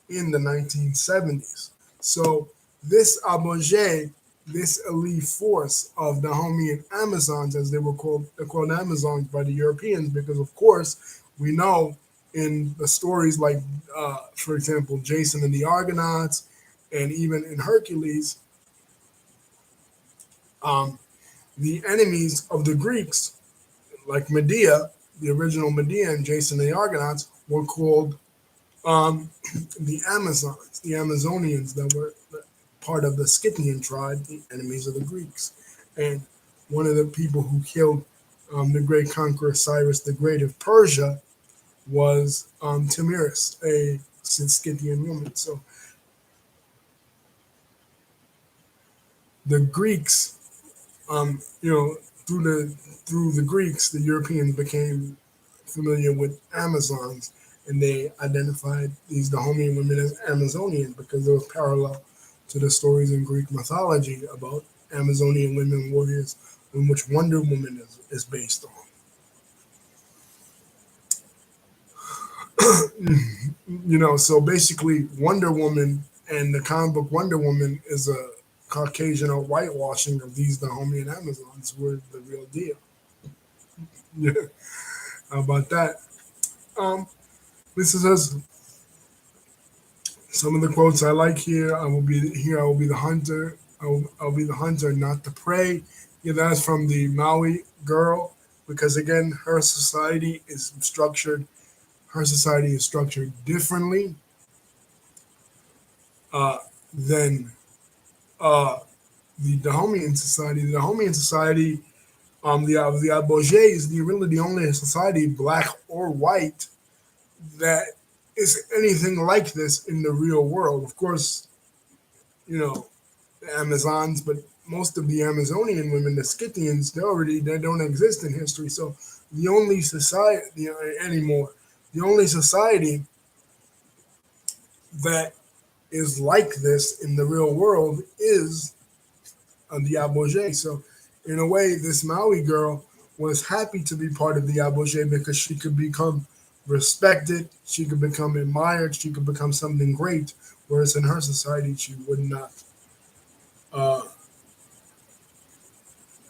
in the 1970s. So this Abuja, this elite force of the Dahomey Amazons, as they were called, they're called Amazons by the Europeans because, of course, we know in the stories like, for example, Jason and the Argonauts, and even in Hercules, um, the enemies of the Greeks like Medea, the original Medea and Jason the Argonauts were called um, the Amazons, the Amazonians that were part of the Scythian tribe, the enemies of the Greeks. And one of the people who killed the great conqueror Cyrus the Great of Persia was Tamiris, a Scythian woman. So the Greeks, through the Greeks, the Europeans became familiar with Amazons, and they identified these Dahomean women as Amazonian because they were parallel to the stories in Greek mythology about Amazonian women warriors, in which Wonder Woman is based on. So basically, Wonder Woman and the comic book Wonder Woman is a Caucasian or whitewashing of these Dahomean Amazons who were the real deal. Yeah, how about that? Um, this is us. Some of the quotes I like here. I will be here. I will be the hunter. I'll be the hunter, not the prey. Yeah, that's from the Maui girl because again, Her society is structured differently uh, than uh, the Dahomean society. The Dahomean society, the Abojé is really the only society, black or white, that is anything like this in the real world. Of course, you know, the Amazons, but most of the Amazonian women, the Scythians, they don't exist in history. So the only society anymore, the only society that is like this in the real world is the Abojé. So in a way, this Maui girl was happy to be part of the Abojé because she could become respected, she could become admired, she could become something great. Whereas in her society, she would not uh,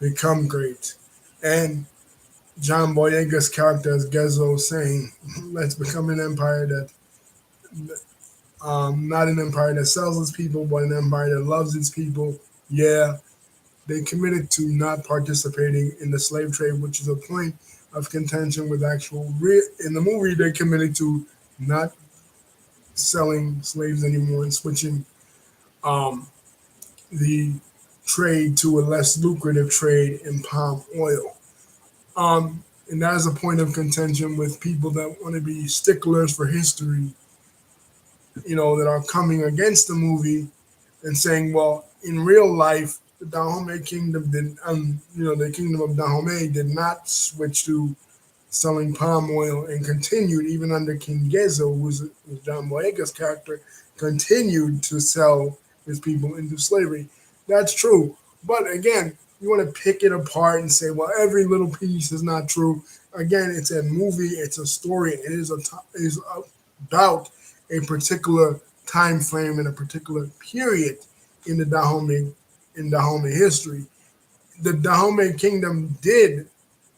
become great. And John Boyega's character as Gezo saying, "Let's become an empire that, not an empire that sells its people, but an empire that loves its people." Yeah, they committed to not participating in the slave trade, which is a point of contention with in the movie. They committed to not selling slaves anymore and switching um, the trade to a less lucrative trade in palm oil. And that is a point of contention with people that want to be sticklers for history, that are coming against the movie and saying, well, in real life, the Dahomey kingdom did, the kingdom of Dahomey did not switch to selling palm oil and continued even under King Gezo, who was John Boyega's character, continued to sell his people into slavery. That's true. But again, you want to pick it apart and say, well, every little piece is not true. Again, it's a movie, it's a story, it is about a particular time frame and a particular period in the Dahomey history. The Dahomey kingdom did,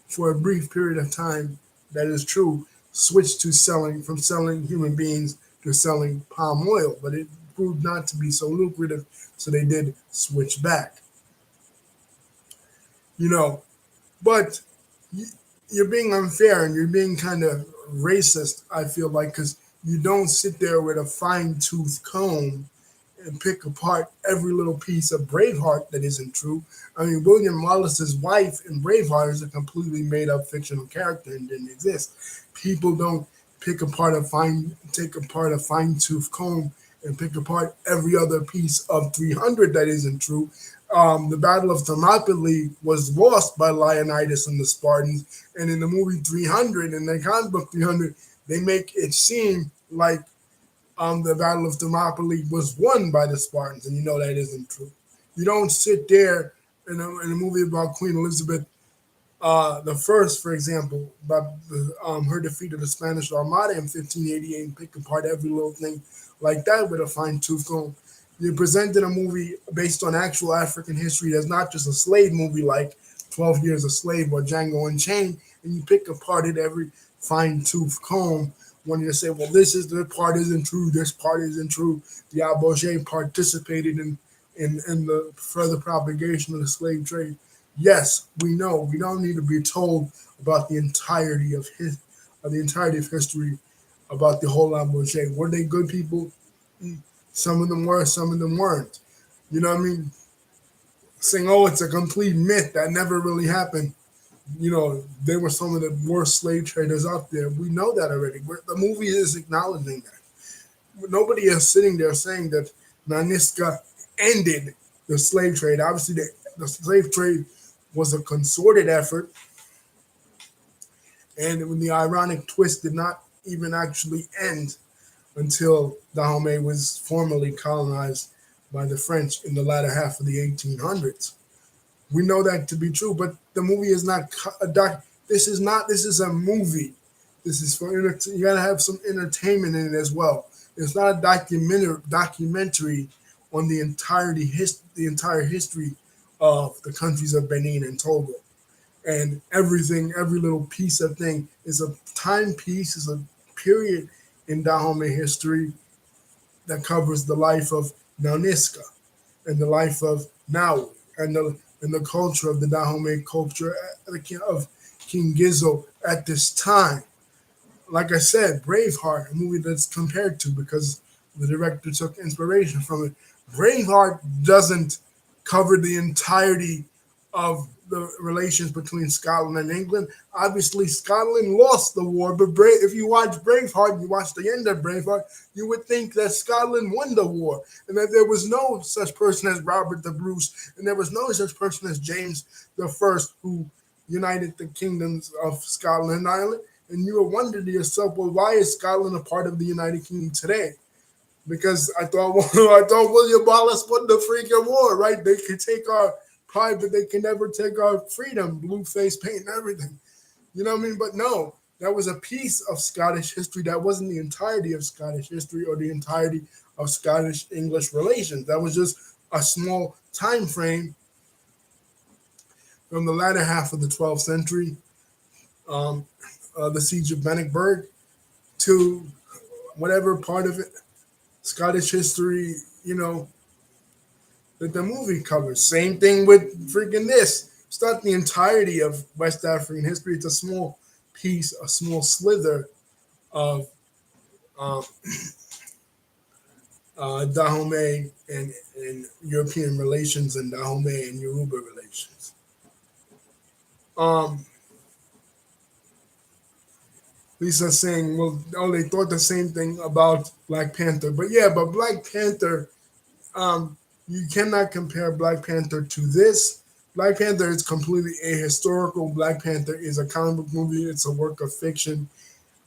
for a brief period of time, that is true, switch to selling human beings to selling palm oil, but it proved not to be so lucrative, so they did switch back. You know, but you're being unfair and you're being kind of racist, I feel like, because you don't sit there with a fine tooth comb and pick apart every little piece of Braveheart that isn't true. I mean, William Wallace's wife in Braveheart is a completely made up fictional character and didn't exist. People don't take apart a fine tooth comb and pick apart every other piece of 300 that isn't true. The Battle of Thermopylae was lost by Leonidas and the Spartans, and in the movie 300, in the comic book 300, they make it seem like the Battle of Thermopylae was won by the Spartans, and that isn't true. You don't sit there in a movie about Queen Elizabeth the First, for example, about her defeat of the Spanish Armada in 1588, and pick apart every little thing like that with a fine tooth comb. You presented a movie based on actual African history that's not just a slave movie like 12 Years a Slave or Django Unchained, and you pick apart it every fine tooth comb when you say, well, this part isn't true, this part isn't true. The Abogé participated in the further propagation of the slave trade. Yes, we know we don't need to be told about the entirety of history about the whole Lamborghini. Were they good people? Mm, some of them were, some of them weren't. You know what I mean? Saying, oh, it's a complete myth that never really happened. You know, they were some of the worst slave traders out there. We know that already. The movie is acknowledging that. Nobody is sitting there saying that Naniska ended the slave trade. Obviously, the slave trade was a concerted effort, and when the ironic twist did not even actually end until Dahomey was formally colonized by the French in the latter half of the 1800s. We know that to be true, but the movie is not a doc. This is not. This is a movie. This is for you gotta have some entertainment in it as well. It's not a documentary on the entire history of the countries of Benin and Togo, and everything, every little piece of thing is a timepiece, is a period in Dahomey history that covers the life of Nauniska and the life of Naui and the culture of the Dahomey culture of King Gizzo at this time. Like I said, Braveheart, a movie that's compared to because the director took inspiration from it. Braveheart doesn't cover the entirety of the relations between Scotland and England. Obviously, Scotland lost the war, but if you watch Braveheart, you watch the end of Braveheart, you would think that Scotland won the war and that there was no such person as Robert the Bruce and there was no such person as James the First who united the kingdoms of Scotland and Ireland. And you would wonder to yourself, well, why is Scotland a part of the United Kingdom today? Because I thought I thought William Wallace won the freaking war, right? They can take our pride, but they can never take our freedom, blue face paint and everything. You know what I mean? But no, that was a piece of Scottish history. That wasn't the entirety of Scottish history or the entirety of Scottish English relations. That was just a small time frame from the latter half of the 12th century, um, the siege of Bannockburn, to whatever part of it, Scottish history, you know, that the movie covers. Same thing with freaking this. It's not the entirety of West African history. It's a small piece, a small slither of um, Dahomey and European relations and Dahomey and Yoruba relations. Um, Lisa saying, well, oh, they thought the same thing about Black Panther. But yeah, but Black Panther, you cannot compare Black Panther to this. Black Panther is completely ahistorical. Black Panther is a comic book movie. It's a work of fiction.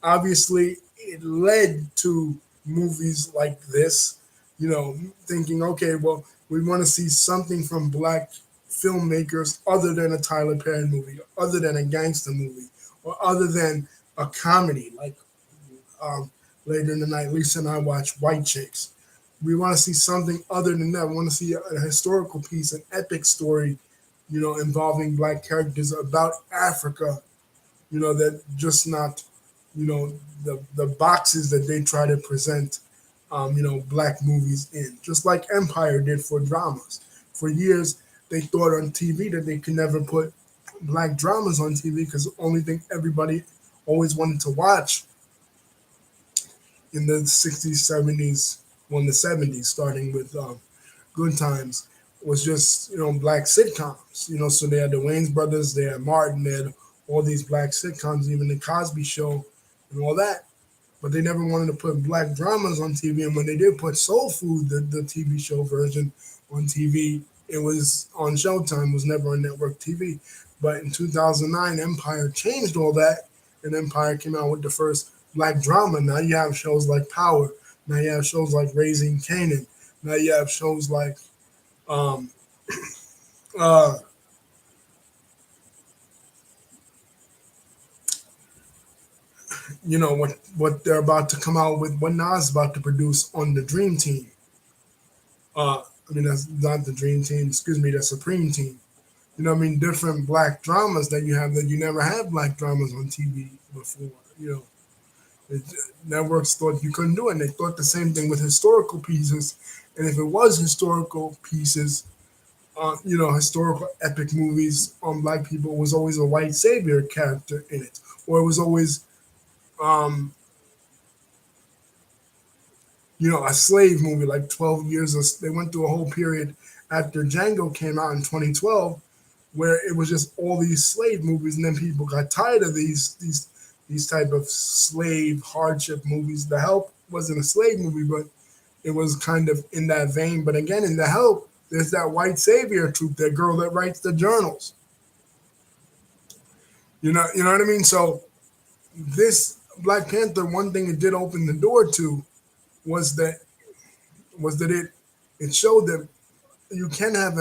Obviously, it led to movies like this. You know, thinking, okay, well, we want to see something from black filmmakers other than a Tyler Perry movie, other than a gangster movie, or other than a comedy like um, later in the night, Lisa and I watch White Chicks. We want to see something other than that. We want to see a historical piece, an epic story, you know, involving black characters about Africa, you know, that just not, you know, the boxes that they try to present, you know, black movies in. Just like Empire did for dramas. For years, they thought on TV that they could never put black dramas on TV because the only thing everybody always wanted to watch in the 60s, 70s, well, in the 70s, starting with Good Times, was just, you know, black sitcoms. You know, so they had the Wayans brothers, they had Martin, they had all these black sitcoms, even the Cosby Show and all that. But they never wanted to put black dramas on TV. And when they did put Soul Food, the TV show version, on TV, it was on Showtime, it was never on network TV. But in 2009, Empire changed all that, and Empire came out with the first black drama. Now you have shows like Power. Now you have shows like Raising Canaan. Now you have shows like um, uh, you know what they're about to come out with, what Nas is about to produce on the Dream Team. I mean that's not the Dream Team, excuse me, the Supreme Team. You know what I mean? Different black dramas that you have that you never had black dramas on TV before. You know, it, networks thought you couldn't do it, and they thought the same thing with historical pieces. And if it was historical pieces, historical epic movies on black people was always a white savior character in it, or it was always um, a slave movie like 12 Years. They went through a whole period after Django came out in 2012 where it was just all these slave movies, and then people got tired of these type of slave hardship movies. The Help wasn't a slave movie, but it was kind of in that vein. But again, in The Help, there's that white savior trope, that girl that writes the journals. You know what I mean? So this Black Panther, one thing it did open the door to was that it showed that you can have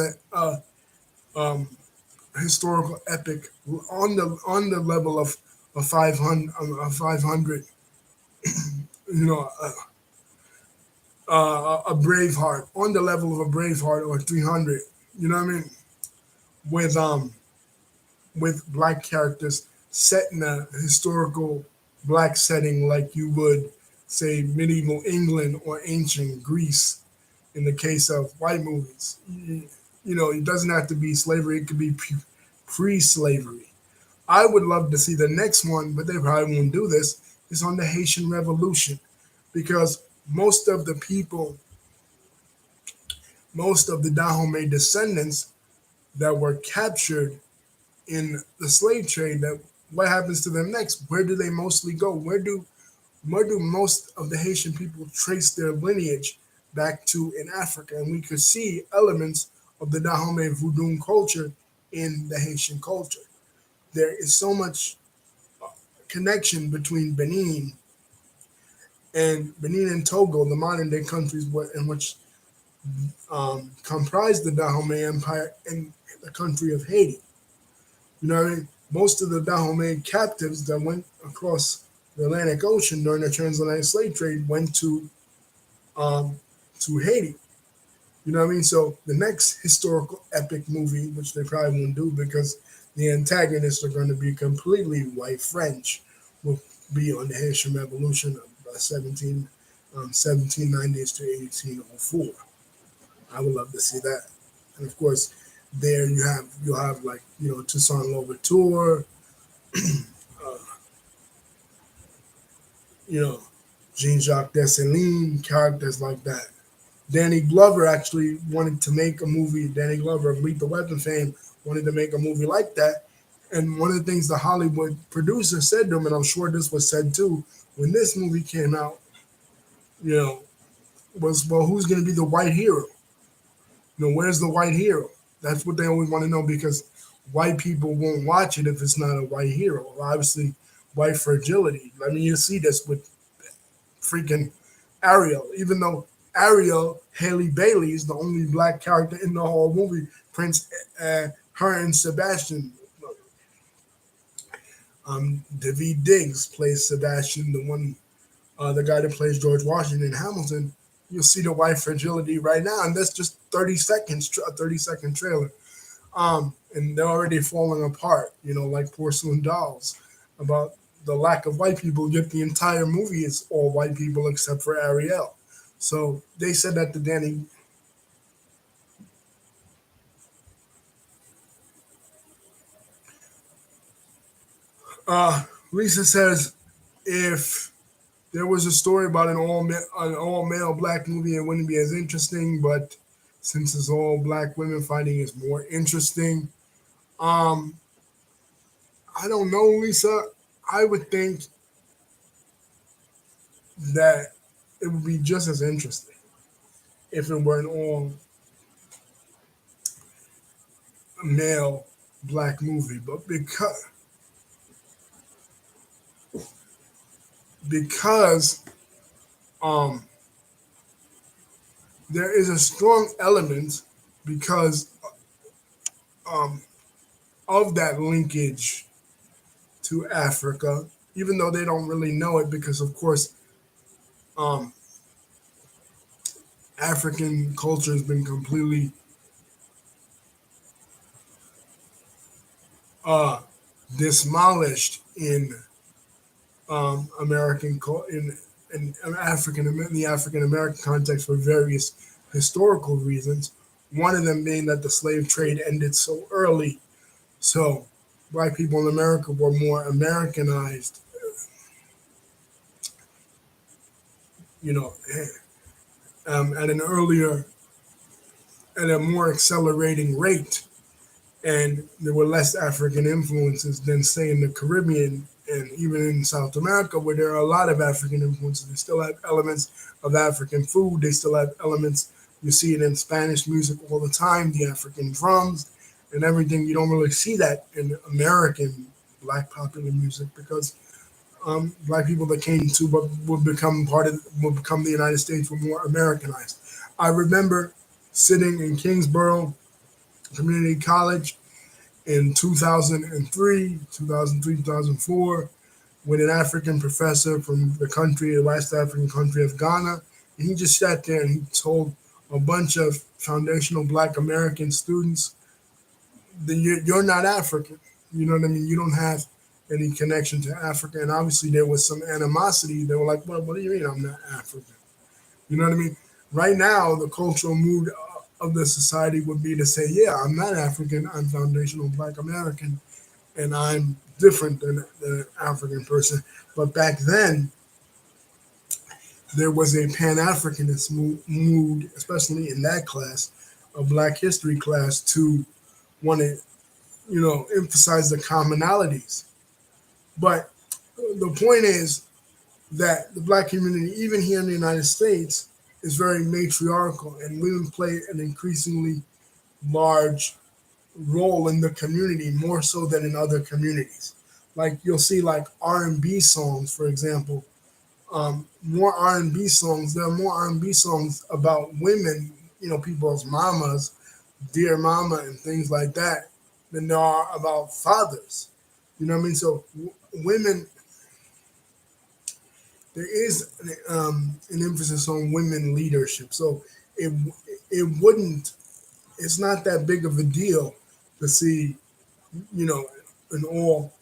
a historical epic on the level of a 500, you know, a Braveheart, on the level of a Braveheart or 300. You know what I mean? With black characters set in a historical black setting, like you would say medieval England or ancient Greece. In the case of white movies, it doesn't have to be slavery; it could be pre-slavery. I would love to see the next one, but they probably won't do this. Is on the Haitian Revolution, because most of the Dahomey descendants that were captured in the slave trade, that what happens to them next? Where do they mostly go? Where do most of the Haitian people trace their lineage back to in Africa? And we could see elements of the Dahomey voodoo culture in the Haitian culture. There is so much connection between Benin and Togo, the modern day countries in which comprise the Dahomey Empire, and the country of Haiti. You know what I mean? Most of the Dahomey captives that went across the Atlantic Ocean during the transatlantic slave trade went um, to Haiti. You know what I mean? So the next historical epic movie, which they probably won't do because the antagonists are going to be completely white French, will be on the Haitian Revolution of 1790s to 1804. I would love to see that. And of course, there you'll have like Toussaint Louverture, uh, you know Jean Jacques Dessalines, characters like that. Danny Glover actually wanted to make a movie. Danny Glover of Lethal Weapon fame wanted to make a movie like that. And one of the things the Hollywood producer said to him, and I'm sure this was said too, when this movie came out, you know, was, well, who's going to be the white hero? Where's the white hero? That's what they always want to know, because white people won't watch it if it's not a white hero. Obviously, white fragility. I mean, you see this with freaking Ariel. Even though Ariel, Haley Bailey, is the only black character in the whole movie, her and Sebastian. David Diggs plays Sebastian, the guy that plays George Washington in Hamilton. You'll see the white fragility right now, and that's just 30 seconds, a 30-second trailer. And they're already falling apart, like porcelain dolls, about the lack of white people. Yet the entire movie is all white people except for Ariel. So they said that to Danny. Lisa says if there was a story about an all male black movie, it wouldn't be as interesting. But since it's all black women fighting, it's more interesting. Um, I don't know, Lisa. I would think that it would be just as interesting if it were an all male black movie. But because um, there is a strong element, because um, of that linkage to Africa, even though they don't really know it, because of course um, African culture has been completely uh, demolished in in the African American context for various historical reasons. One of them being that the slave trade ended so early, so black people in America were more Americanized, you know, at an earlier, at a more accelerating rate, and there were less African influences than, say, in the Caribbean and even in South America, where there are a lot of African influences. They still have elements of African food. They still have elements. You see it in Spanish music all the time, the African drums and everything. You don't really see that in American black popular music because black people that came to but would become the United States were more Americanized. I remember sitting in Kingsborough Community College in 2003, 2004, with an African professor from the country, the West African country of Ghana. And he just sat there and he told a bunch of foundational black American students that you're not African. You know what I mean? You don't have any connection to Africa. And obviously there was some animosity. They were like, well, what do you mean I'm not African? You know what I mean? Right now, the cultural mood of the society would be to say, yeah, I'm not African, I'm foundational black American, and I'm different than an African person. But back then, there was a Pan Africanist mood, especially in that class, a Black History class, to want to, emphasize the commonalities. But the point is that the Black community, even here in the United States, is very matriarchal, and women play an increasingly large role in the community more so than in other communities. Like you'll see, like R&B songs, for example, more R&B songs. There are more R&B songs about women, people's mamas, dear mama, and things like that, than there are about fathers. You know what I mean? So women, there is an emphasis on women leadership. So it it wouldn't. It's not that big of a deal to see, you know, an all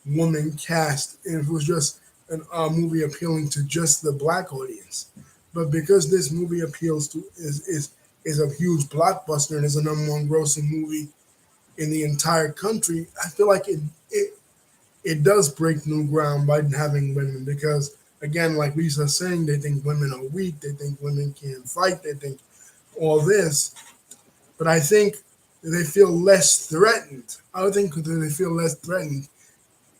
woman cast, and if it was just a movie appealing to just the black audience. But because this movie appeals to is a huge blockbuster and is a number one grossing movie in the entire country, I feel like it does break new ground by having women because again, like Lisa's saying, they think women are weak, they think women can't fight, they think all this. But I think they feel less threatened. I would think that they feel less threatened,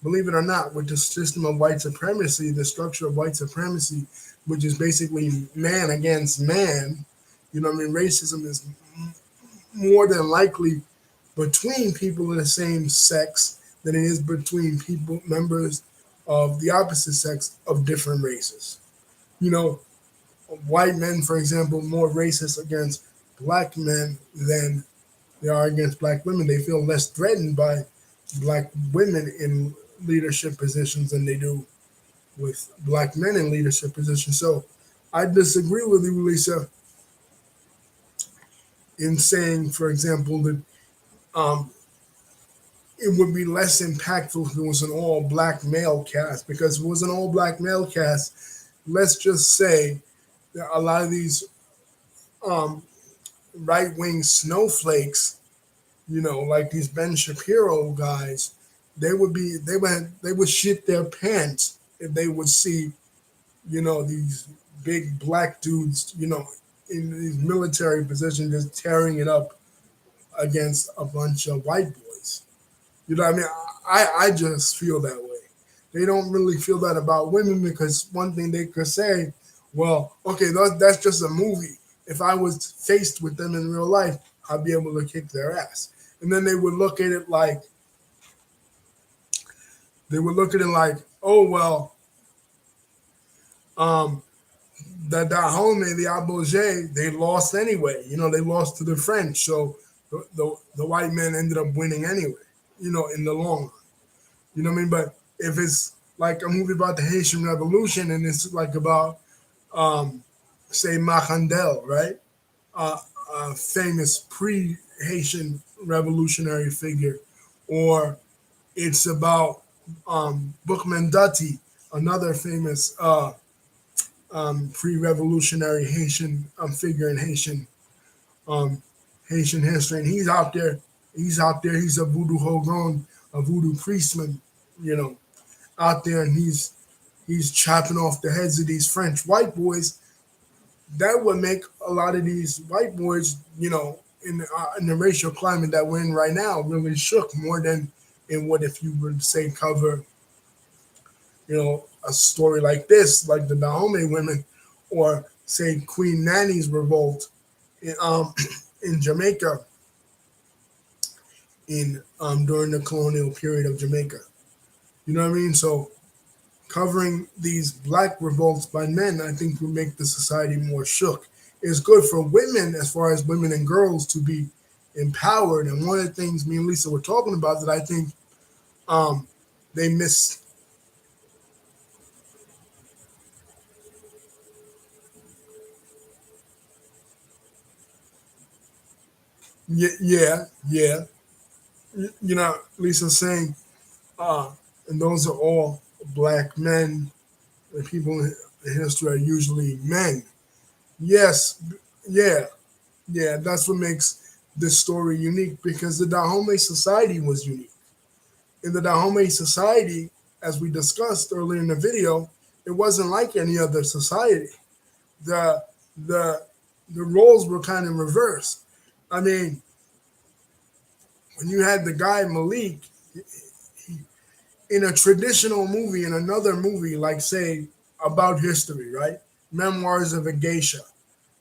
believe it or not, with the system of white supremacy, the structure of white supremacy, which is basically man against man. You know what I mean? Racism is more than likely between people of the same sex than it is between people, members of the opposite sex of different races. You know, white men, for example, more racist against black men than they are against black women. They feel less threatened by black women in leadership positions than they do with black men in leadership positions. So I disagree with you, Lisa, in saying, for example, that um, it would be less impactful if it was an all black male cast. Because if it was an all black male cast, let's just say that a lot of these um, right wing snowflakes, like these Ben Shapiro guys, they would shit their pants if they would see, these big black dudes, in these military positions just tearing it up against a bunch of white boys. You know what I mean? I just feel that way. They don't really feel that about women because one thing they could say, well, okay, that's just a movie. If I was faced with them in real life, I'd be able to kick their ass. And then they would look at it like, oh well, um, that Dahomey, the Abogé, they lost anyway. They lost to the French, so the white men ended up winning anyway. In the long run. You know what I mean? But if it's like a movie about the Haitian Revolution and it's like about, say, Machandel, right? A famous pre-Haitian revolutionary figure, or it's about Bookman Dutty, another famous pre-revolutionary Haitian figure in Haitian. Um, Haitian history, and he's out there. He's out there. He's a voodoo hogon, a voodoo priestman, you know, out there, and he's chopping off the heads of these French white boys. That would make a lot of these white boys, in the racial climate that we're in right now, really shook more than in what if you were to say cover, a story like this, like the Dahomey women, or say Queen Nanny's revolt in, in Jamaica in during the colonial period of Jamaica. You know what I mean? So covering these black revolts by men, I think would make the society more shook. It's good for women, as far as women and girls, to be empowered. And one of the things me and Lisa were talking about that I think um, they miss. Yeah, yeah, yeah. Lisa saying, uh, and those are all black men. The people in history are usually men. Yes, yeah, yeah. That's what makes this story unique, because the Dahomey society was unique. In the Dahomey society, as we discussed earlier in the video, it wasn't like any other society. The the the roles were kind of reversed. I mean, when you had the guy Malik in a traditional movie, in another movie, like say about history, right? Memoirs of a Geisha,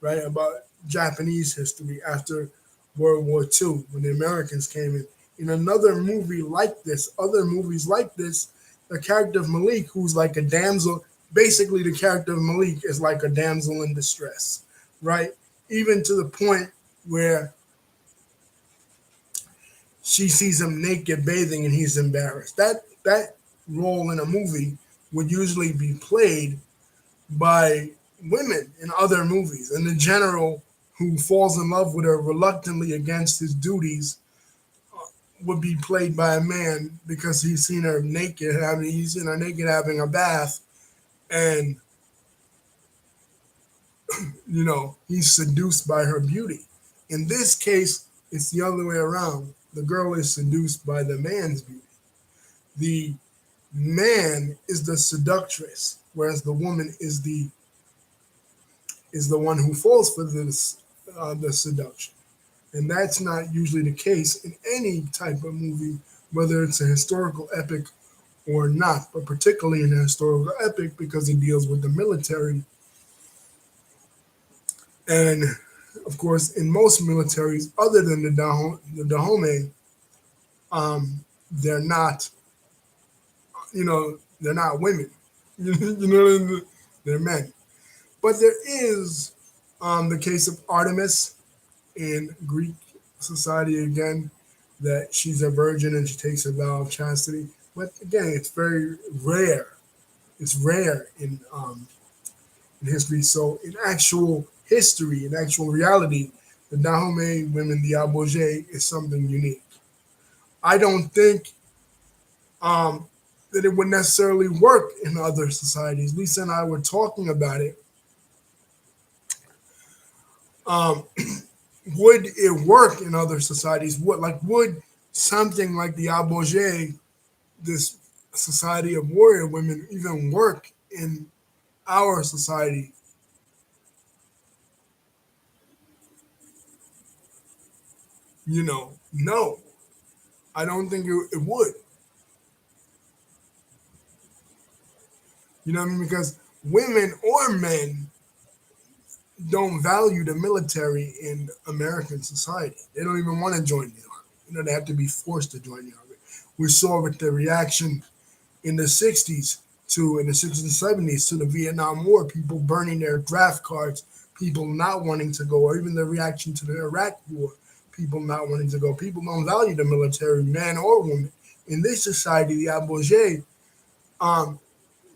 right? About Japanese history after World War II when the Americans came in. In another movie like this, other movies like this, the character of Malik, who's like a damsel, basically the character of Malik is like a damsel in distress, right? Even to the point where she sees him naked bathing and he's embarrassed. That role in a movie would usually be played by women in other movies. And the general who falls in love with her reluctantly against his duties would be played by a man because he's seen her naked, he's seen her naked having a bath, and he's seduced by her beauty. In this case, it's the other way around. The girl is seduced by the man's beauty. The man is the seductress, whereas the woman is the one who falls for this the seduction. And that's not usually the case in any type of movie, whether it's a historical epic or not, but particularly in a historical epic because it deals with the military. And of course, in most militaries, other than the Dahomey, they're not, they're not women. They're men. But there is the case of Artemis in Greek society again, that she's a virgin and she takes a vow of chastity. But again, it's very rare. It's rare in history. So in actual history, in actual reality, the Dahomey women, the Abogé, is something unique. I don't think that it would necessarily work in other societies. Lisa and I were talking about it. Um, would it work in other societies? Would something like the Abogé, this society of warrior women, even work in our society? No, I don't think it would. You know what I mean? Because women or men don't value the military in American society. They don't even want to join the army. They have to be forced to join the army. We saw with the reaction in the 60s in the 60s and 70s to the Vietnam War, people burning their draft cards, people not wanting to go, or even the reaction to the Iraq War, people not wanting to go. People don't value the military, man or woman. In this society, the Abogé, um,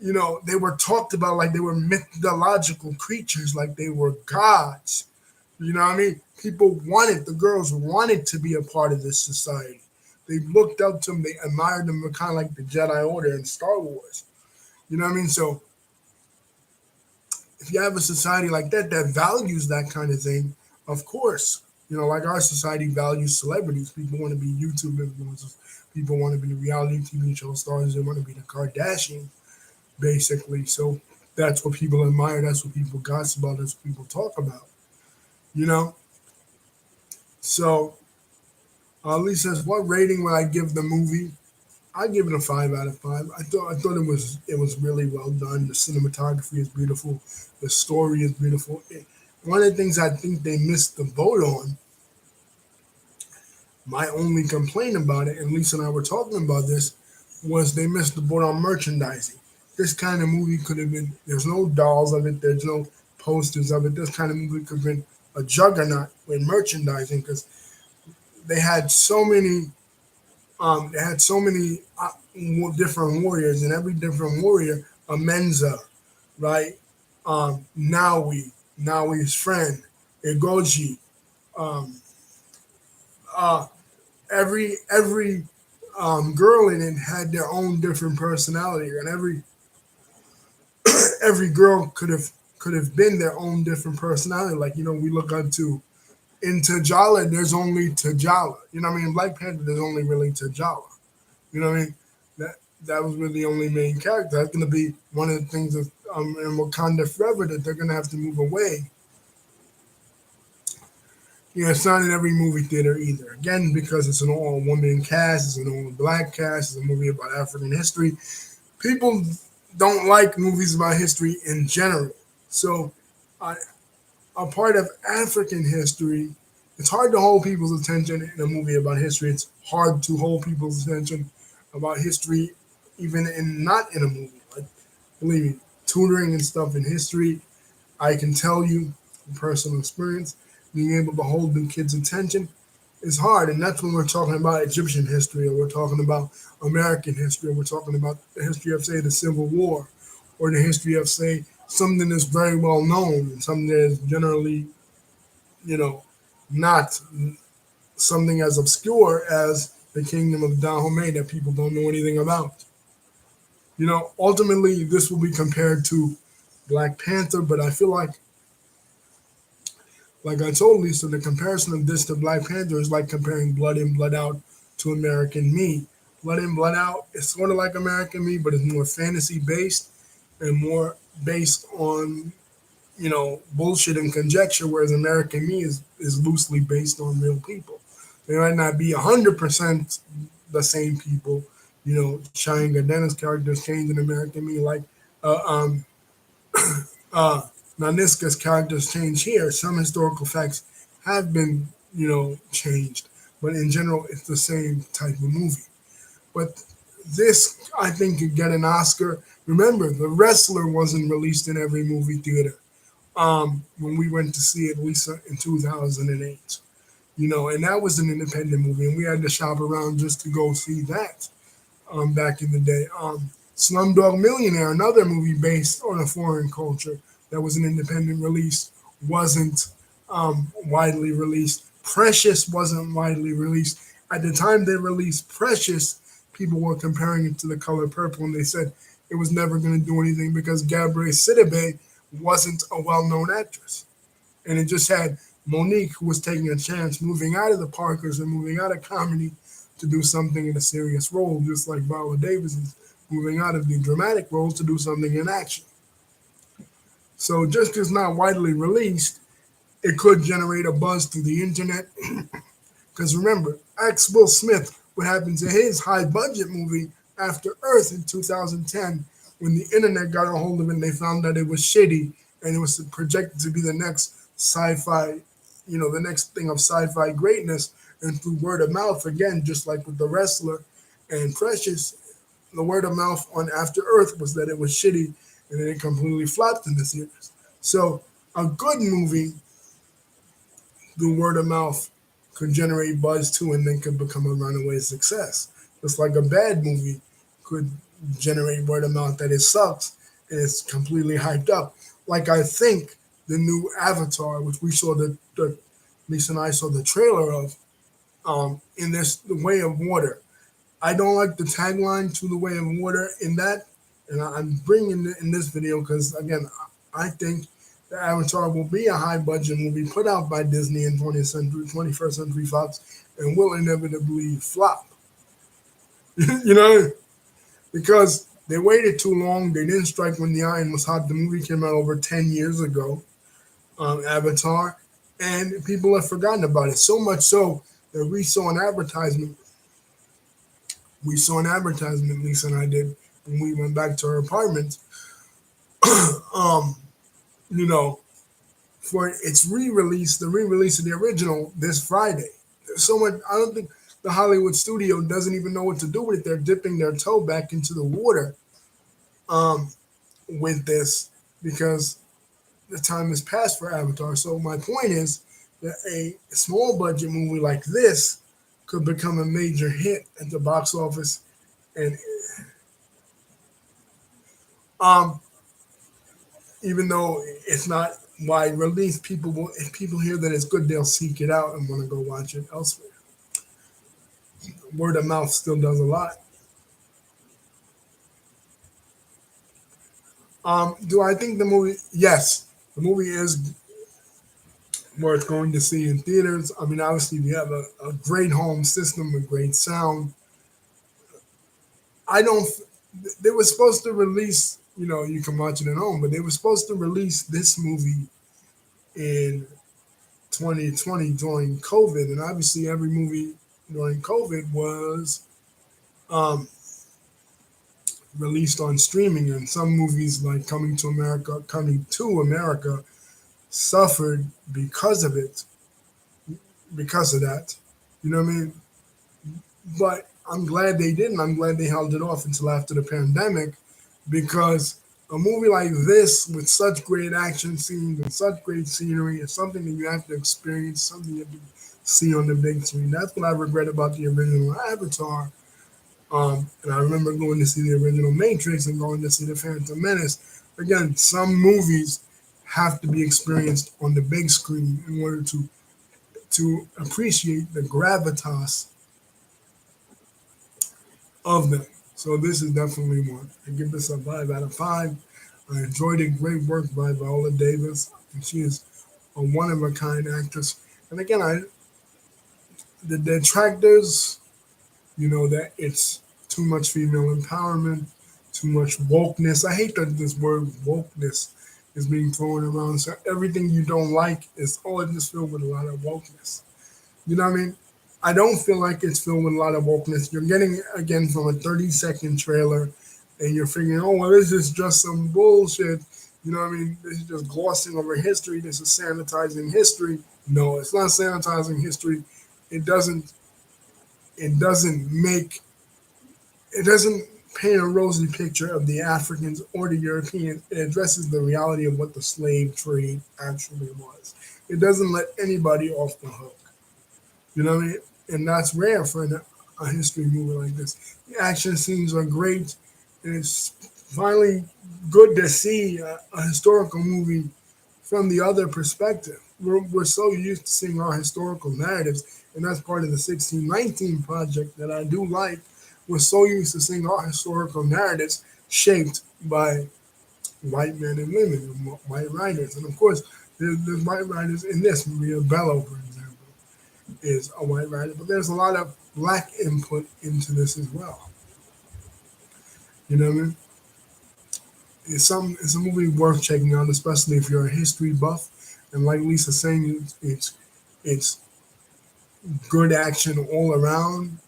they were talked about like they were mythological creatures, like they were gods. You know what I mean? The girls wanted to be a part of this society. They looked up to them, they admired them, kind of like the Jedi Order in Star Wars. You know what I mean? So if you have a society like that that values that kind of thing, of course, Like our society values celebrities. People want to be YouTube influencers. People want to be reality TV show stars. They want to be the Kardashians, basically. So that's what people admire. That's what people gossip about. That's what people talk about. You know. So Lee says, "What rating would I give the movie?" I give it a 5 out of 5. I thought it was really well done. The cinematography is beautiful. The story is beautiful. One of the things I think they missed the boat on, my only complaint about it, and Lisa and I were talking about this, was they missed the boat on merchandising. This kind of movie could have been. There's no dolls of it. There's no posters of it. This kind of movie could have been a juggernaut with merchandising because they had so many different warriors, and every different warrior, a Menza, right? Naoi's friend, Igoji. Um, uh, every girl in it had their own different personality, and every girl could have been their own different personality. Like we look up to in T'Challa, there's only T'Challa. You know what I mean? Black Panther, there's only really T'Challa. You know what I mean? That that was really the only main character. That's gonna be one of the things that in Wakanda Forever that they're gonna have to move away. It's not in every movie theater either. Again, because it's an all woman cast, it's an all black cast, it's a movie about African history. People don't like movies about history in general. So, uh, a part of African history, it's hard to hold people's attention in a movie about history. It's hard to hold people's attention about history, even in not in a movie. Like, believe me, tutoring and stuff in history, I can tell you from personal experience, being able to hold the kids' attention is hard. And that's when we're talking about Egyptian history, or we're talking about American history, or we're talking about the history of, say, the Civil War, or the history of, say, something that's very well known and something that is generally, you know, not something as obscure as the kingdom of Dahomey that people don't know anything about. Ultimately, this will be compared to Black Panther, but I feel like I told Lisa, the comparison of this to Black Panther is like comparing Blood In, Blood Out to American Me. Blood In, Blood Out is sort of like American Me, but it's more fantasy based and more based on bullshit and conjecture, whereas American Me is loosely based on real people. They might not be 100% the same people. Cheyenne Gardenia's characters change in American Me, like uh, um, uh, Naniska's characters change here. Some historical facts have been, changed, but in general, it's the same type of movie. But this, I think, could get an Oscar. Remember, The Wrestler wasn't released in every movie theater when we went to see it, Lisa, in 2008. And that was an independent movie, and we had to shop around just to go see that back in the day. Slumdog Millionaire, another movie based on a foreign culture that was an independent release, wasn't widely released. Precious wasn't widely released. At the time they released Precious, people were comparing it to The Color Purple, and they said it was never going to do anything because Gabrielle Sidibe wasn't a well-known actress. And it just had Monique, who was taking a chance, moving out of the Parkers and moving out of comedy to do something in a serious role, just like Viola Davis is moving out of the dramatic roles to do something in action. So just because it's not widely released, it could generate a buzz through the internet. Because remember, ask Will Smith what happened to his high budget movie After Earth in 2010 when the internet got a hold of it and they found that it was shitty and it was projected to be the next sci-fi, the next thing of sci-fi greatness. And through word of mouth, again, just like with The Wrestler and Precious, the word of mouth on After Earth was that it was shitty and then it completely flopped in the series. So a good movie, the word of mouth could generate buzz too and then could become a runaway success. Just like a bad movie could generate word of mouth that it sucks and it's completely hyped up. Like I think the new Avatar, which we saw Lisa and I saw the trailer of, in this The Way of Water. I don't like the tagline to The Way of Water in that, and I'm bringing it in this video because again, I think that Avatar will be a high budget movie put out by Disney and 21st Century Fox and will inevitably flop. you know, because they waited too long. They didn't strike when the iron was hot. The movie came out over 10 years ago, Avatar, and people have forgotten about it. So much so that we saw an advertisement, Lisa and I did, when we went back to our apartment, um, you know, for its re-release, the re-release of the original this Friday. There's so much. I don't think the Hollywood studio doesn't even know what to do with it. They're dipping their toe back into the water um, with this because the time has passed for Avatar. So my point is that a small budget movie like this could become a major hit at the box office, and um, even though it's not wide release, people will if people hear that it's good, they'll seek it out and want to go watch it elsewhere. Word of mouth still does a lot. Do I think the movie? Yes, the movie is worth going to see in theaters. I mean, obviously, we have a great home system with great sound. I don't. They were supposed to release. You can watch it at home, but they were supposed to release this movie in 2020 during COVID, and obviously, every movie during COVID was um, released on streaming, and some movies like Coming to America, suffered because of it, because of that. You know what I mean? But I'm glad they didn't. I'm glad they held it off until after the pandemic because a movie like this with such great action scenes and such great scenery is something that you have to experience, something you have to see on the big screen. That's what I regret about the original Avatar. And I remember going to see the original Matrix and going to see the Phantom Menace. Again, some movies have to be experienced on the big screen in order to appreciate the gravitas of them. So this is definitely one. I give this a 5 out of 5. I enjoyed it. Great work by Viola Davis, and she is a one of a kind actress. And again, the detractors, that it's too much female empowerment, too much wokeness. I hate that this word wokeness is being thrown around. So everything you don't like is just filled with a lot of wokeness. You know what I mean? I don't feel like it's filled with a lot of wokeness. You're getting again from a 30-second trailer, and you're figuring, oh well, this is just some bullshit. You know what I mean? This is just glossing over history. This is sanitizing history. No, it's not sanitizing history. It doesn't. It doesn't make. It doesn't paint a rosy picture of the Africans or the Europeans. It addresses the reality of what the slave trade actually was. It doesn't let anybody off the hook. You know what I mean? And that's rare for a history movie like this. The action scenes are great, and it's finally good to see a historical movie from the other perspective. We're so used to seeing our historical narratives, and that's part of the 1619 project that I do like. We're so used to seeing our historical narratives shaped by white men and women and white writers. And of course, there's white writers in this. Maria Bello, for example, is a white writer, but there's a lot of black input into this as well. You know what I mean? It's a movie worth checking out, especially if you're a history buff. And like Lisa's saying, it's good action all around.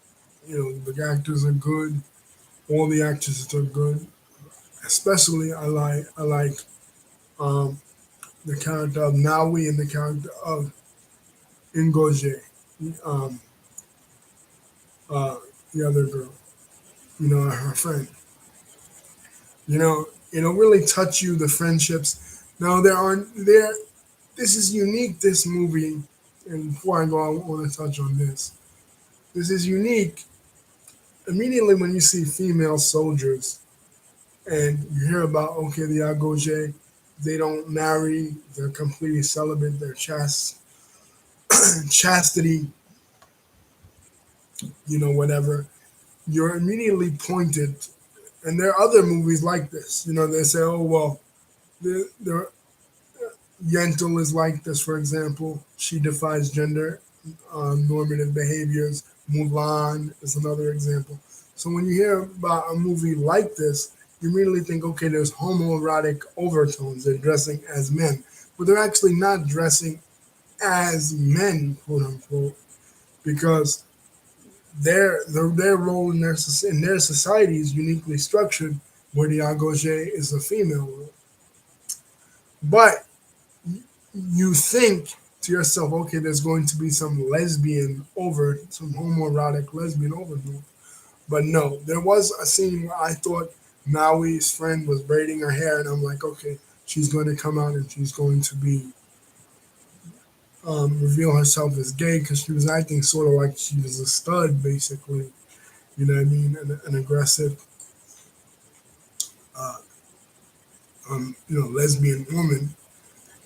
The actors are good. All the actresses are good. Especially I like um, the character of Nawi and the character of Ngoje, um, uh, the other girl. Her friend. It'll really touch you, the friendships. Now there. This is unique. This movie, and before I go, I want to touch on this. This is unique. Immediately when you see female soldiers and you hear about the Agoje, they don't marry. They're completely celibate. They're chastity. Whatever. You're immediately pointed, and there are other movies like this. They say, oh well, they're Yentl is like this, for example. She defies gender normative behaviors. Mulan is another example. So when you hear about a movie like this, you immediately think, okay, there's homoerotic overtones. They're dressing as men, but they're actually not dressing as men, quote unquote, because their role in their society is uniquely structured, where the agogé is a female role. But you think to yourself, okay, there's going to be some homoerotic lesbian overtone. But no, there was a scene where I thought Maui's friend was braiding her hair, and I'm like, okay, she's going to come out and she's going to be reveal herself as gay because she was acting sort of like she was a stud, basically. You know what I mean? An aggressive, uh, lesbian woman.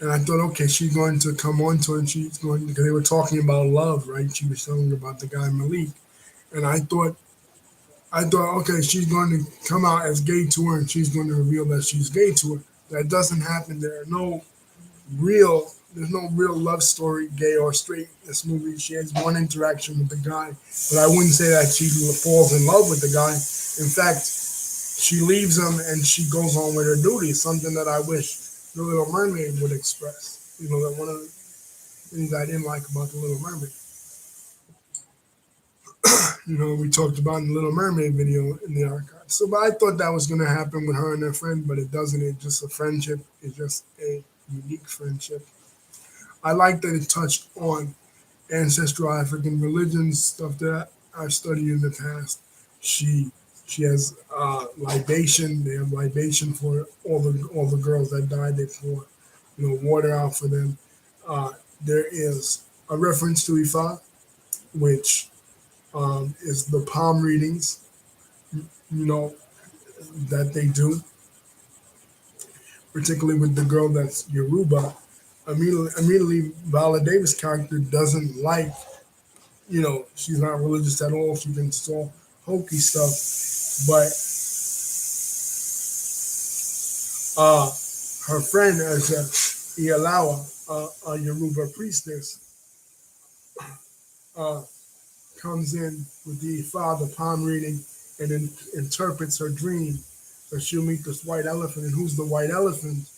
And I thought, okay, she's going to come on to it and she's going because they were talking about love, right? She was telling about the guy Malik, and I thought, okay, she's going to come out as gay to her, and she's going to reveal that she's gay to her. That doesn't happen. There's no real love story, gay or straight. In this movie, she has one interaction with the guy, but I wouldn't say that she falls in love with the guy. In fact, she leaves him and she goes on with her duties. Something that I wish the Little Mermaid would express. That one of the things I didn't like about the Little Mermaid. We talked about in the Little Mermaid video in the archive. So, but I thought that was going to happen with her and her friend, but it doesn't. It's just a friendship. It's just a unique friendship. I like that it touched on ancestral African religions, stuff that I've studied in the past. She she has libation. They have libation for all the girls that died. They pour water out for them. Uh, there is a reference to Ifa, which is the palm readings, you know, that they do, particularly with the girl that's Yoruba. Immediately, Viola Davis character doesn't like, she's not religious at all. She thinks it's all hokey stuff. But uh, her friend, as Ialawa, a Yoruba priestess, uh, comes in with the father palm reading and interprets her dream that she'll meet this white elephant. And who's the white elephant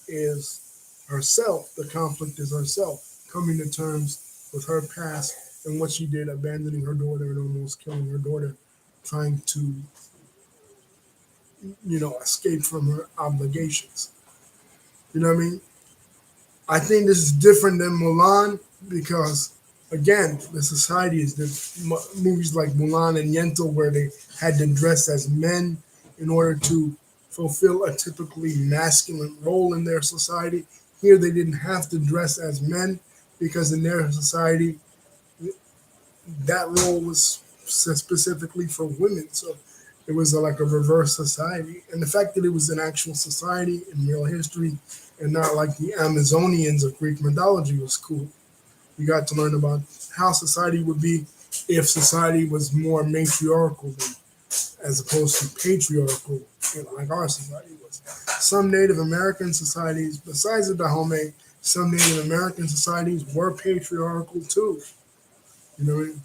is herself. The conflict is herself coming to terms with her past and what she did, abandoning her daughter and almost killing her daughter, trying to, escape from her obligations. You know what I mean? I think this is different than Mulan because, again, the society is the movies like Mulan and Yentl where they had to dress as men in order to fulfill a typically masculine role in their society. Here, they didn't have to dress as men because in their society, that role was specifically for women. So it was like a reverse society. And the fact that it was an actual society in real history and not like the Amazonians of Greek mythology was cool. You got to learn about how society would be if society was more matriarchal than, as opposed to patriarchal, like our society was. Some Native American societies, besides the Dahomey, some Native American societies were patriarchal too. You know what I mean?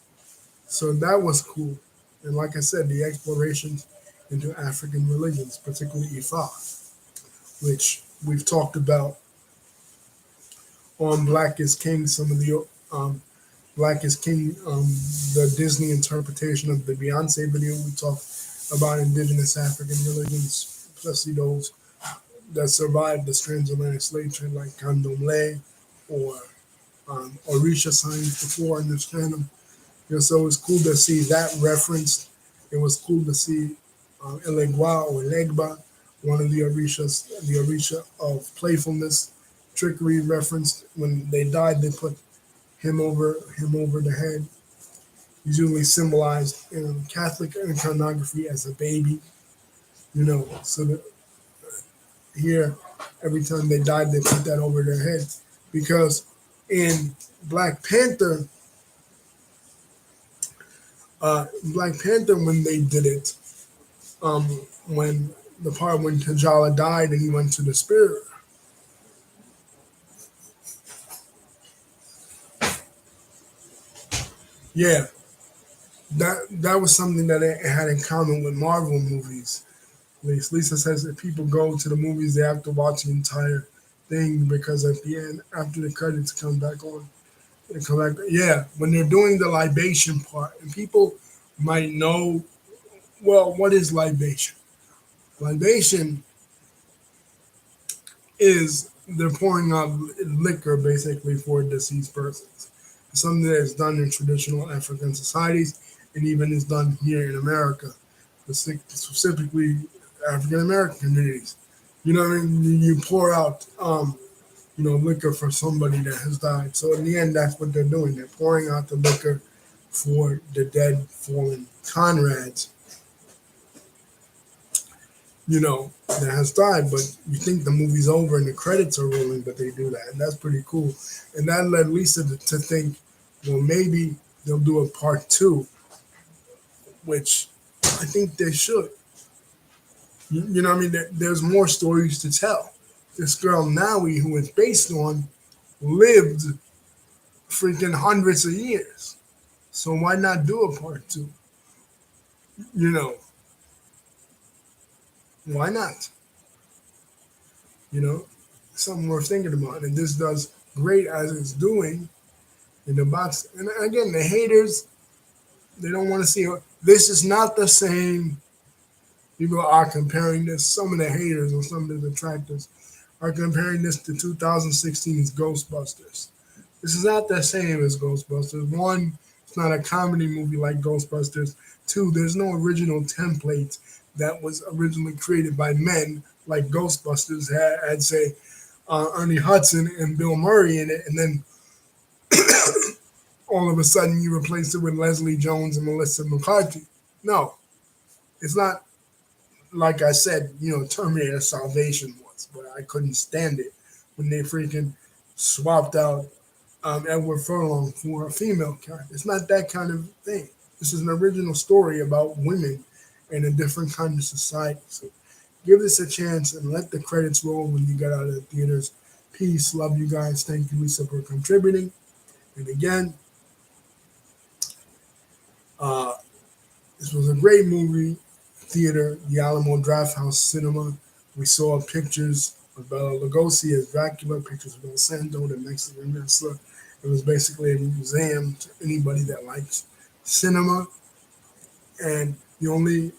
So that was cool. And like I said, the explorations into African religions, particularly Ifa, which we've talked about on Black is King, some of the Black is King, the Disney interpretation of the Beyonce video. We talked about indigenous African religions, especially those that survived the transatlantic slave trade, like Candomblé or Orisha signs before in this channel. So it was cool to see that referenced. It was cool to see Elegua or Legba, one of the Orishas, the Orisha of playfulness, trickery referenced. When they died, they put him over the head. He's usually symbolized in Catholic iconography as a baby. So that here, every time they died, they put that over their head. Because in Black Panther, when they did it, um, when the part when T'Challa died and he went to the spirit Yeah, that was something that it had in common with Marvel movies. Lisa says that people go to the movies, they have to watch the entire thing because at the end, after the credits come back on, they come back. Yeah, when they're doing the libation part, and people might know, well, what is libation? Libation is they're pouring out liquor basically for deceased persons. It's something that is done in traditional African societies and even is done here in America, specifically African American communities. You know what I mean? You pour out, liquor for somebody that has died. So in the end, that's what they're doing. They're pouring out the liquor for the dead fallen comrades, that has died. But you think the movie's over and the credits are rolling, but they do that, and that's pretty cool. And that led Lisa to think, well, maybe they'll do a part two, which I think they should. You know what I mean? There's more stories to tell. This girl Naui, who it's based on, lived freaking hundreds of years. So why not do a part two? You know, why not? You know, something worth thinking about. And this does great as it's doing in the box. And again, the haters, they don't want to see her. This is not the same. People are comparing this. Some of the haters or some of the detractors are comparing this to 2016's Ghostbusters. This is not the same as Ghostbusters. One, it's not a comedy movie like Ghostbusters. Two, there's no original template that was originally created by men like Ghostbusters had say, Ernie Hudson and Bill Murray in it, and then all of a sudden you replace it with Leslie Jones and Melissa McCarthy. No, it's not like I said, Terminator Salvation was, but I couldn't stand it when they freaking swapped out Edward Furlong for a female character. It's not that kind of thing. This is an original story about women in a different kind of society. So give this a chance and let the credits roll when you get out of the theaters. Peace. Love you guys. Thank you, Lisa, for contributing. And again, uh, this was a great movie. Theater, the Alamo Drafthouse Cinema. We saw pictures of Bela Lugosi as Dracula, pictures of El Santo, the Mexican wrestler. It was basically a museum to anybody that likes cinema. And the only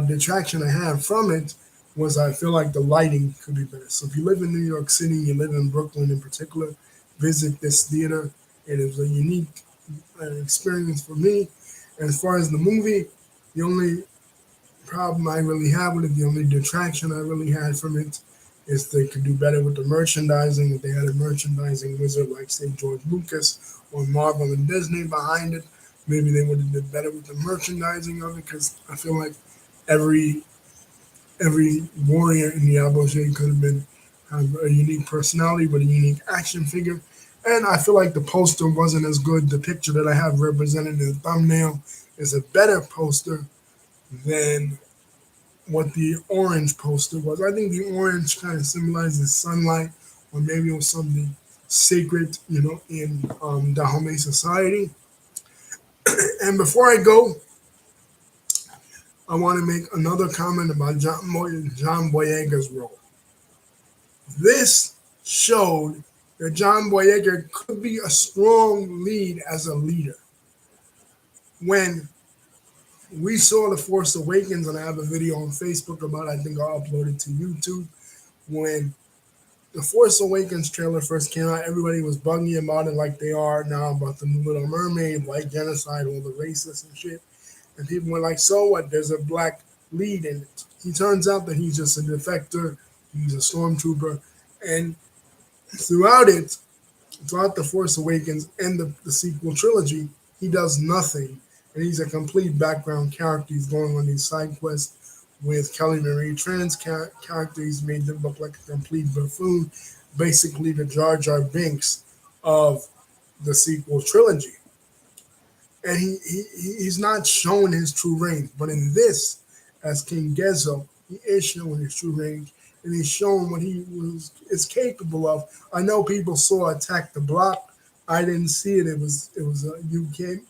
detraction I have from it was I feel like the lighting could be better. So if you live in New York City, you live in Brooklyn in particular, visit this theater. It is a unique experience for me. And as far as the movie, the only problem I really have with it, the only detraction I really had from it, is they could do better with the merchandising. If they had a merchandising wizard like, say, George Lucas or Marvel and Disney behind it, maybe they would have did better with the merchandising of it. Because I feel like every every warrior in the Aboshe could have a unique personality with a unique action figure. And I feel like the poster wasn't as good. The picture that I have represented in the thumbnail is a better poster than what the orange poster was. I think the orange kind of symbolizes sunlight, or maybe it was something sacred, in Dahomey society. And before I go, I want to make another comment about John Boyega's role. This showed that John Boyega could be a strong lead as a leader. When we saw The Force Awakens, and I have a video on Facebook about it, I think I'll upload it to YouTube. When The Force Awakens trailer first came out, everybody was bugging about it like they are now about the new Little Mermaid, white genocide, all the racists and shit. And people were like, so what? There's a black lead in it. He turns out that he's just a defector, he's a stormtrooper, and throughout it, throughout The Force Awakens and the sequel trilogy, he does nothing. And he's a complete background character. He's going on these side quests with Kelly Marie Tran's character. He's made them look like a complete buffoon, basically the Jar Jar Binks of the sequel trilogy. And he's not showing his true range. But in this, as King Gezo, he is showing his true range, and he's showing what he is capable of. I know people saw Attack the Block. I didn't see it. It was a UK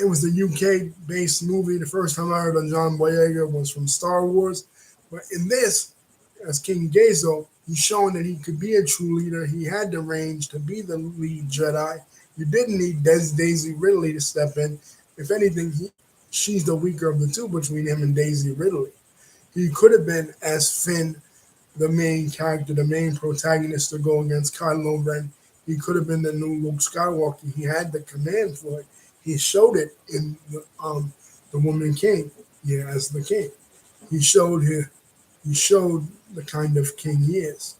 it was a UK based movie. The first time I heard of John Boyega was from Star Wars. But in this, as King Gazo, he's showing that he could be a true leader. He had the range to be the lead Jedi. You didn't need Daisy Ridley to step in. If anything, she's the weaker of the two between him and Daisy Ridley. He could have been as Finn, the main character, the main protagonist, to go against Kylo Ren. He could have been the new Luke Skywalker. He had the command for it. He showed it in the Woman King, yeah, as the king. He showed his, he showed the kind of king he is.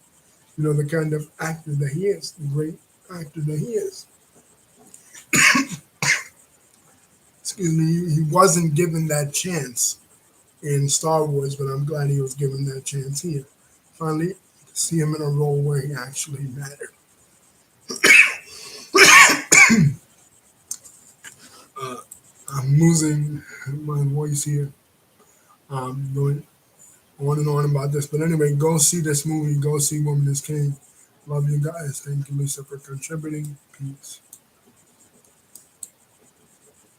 You know, the kind of actor that he is, the great actor that he is. Excuse me, he wasn't given that chance in Star Wars, but I'm glad he was given that chance here. Finally, to see him in a role where he actually mattered. Uh, I'm losing my voice here. I'm going on and on about this, but anyway, go see this movie. Go see Woman is King. Love you guys. Thank you, Lisa, for contributing. Peace.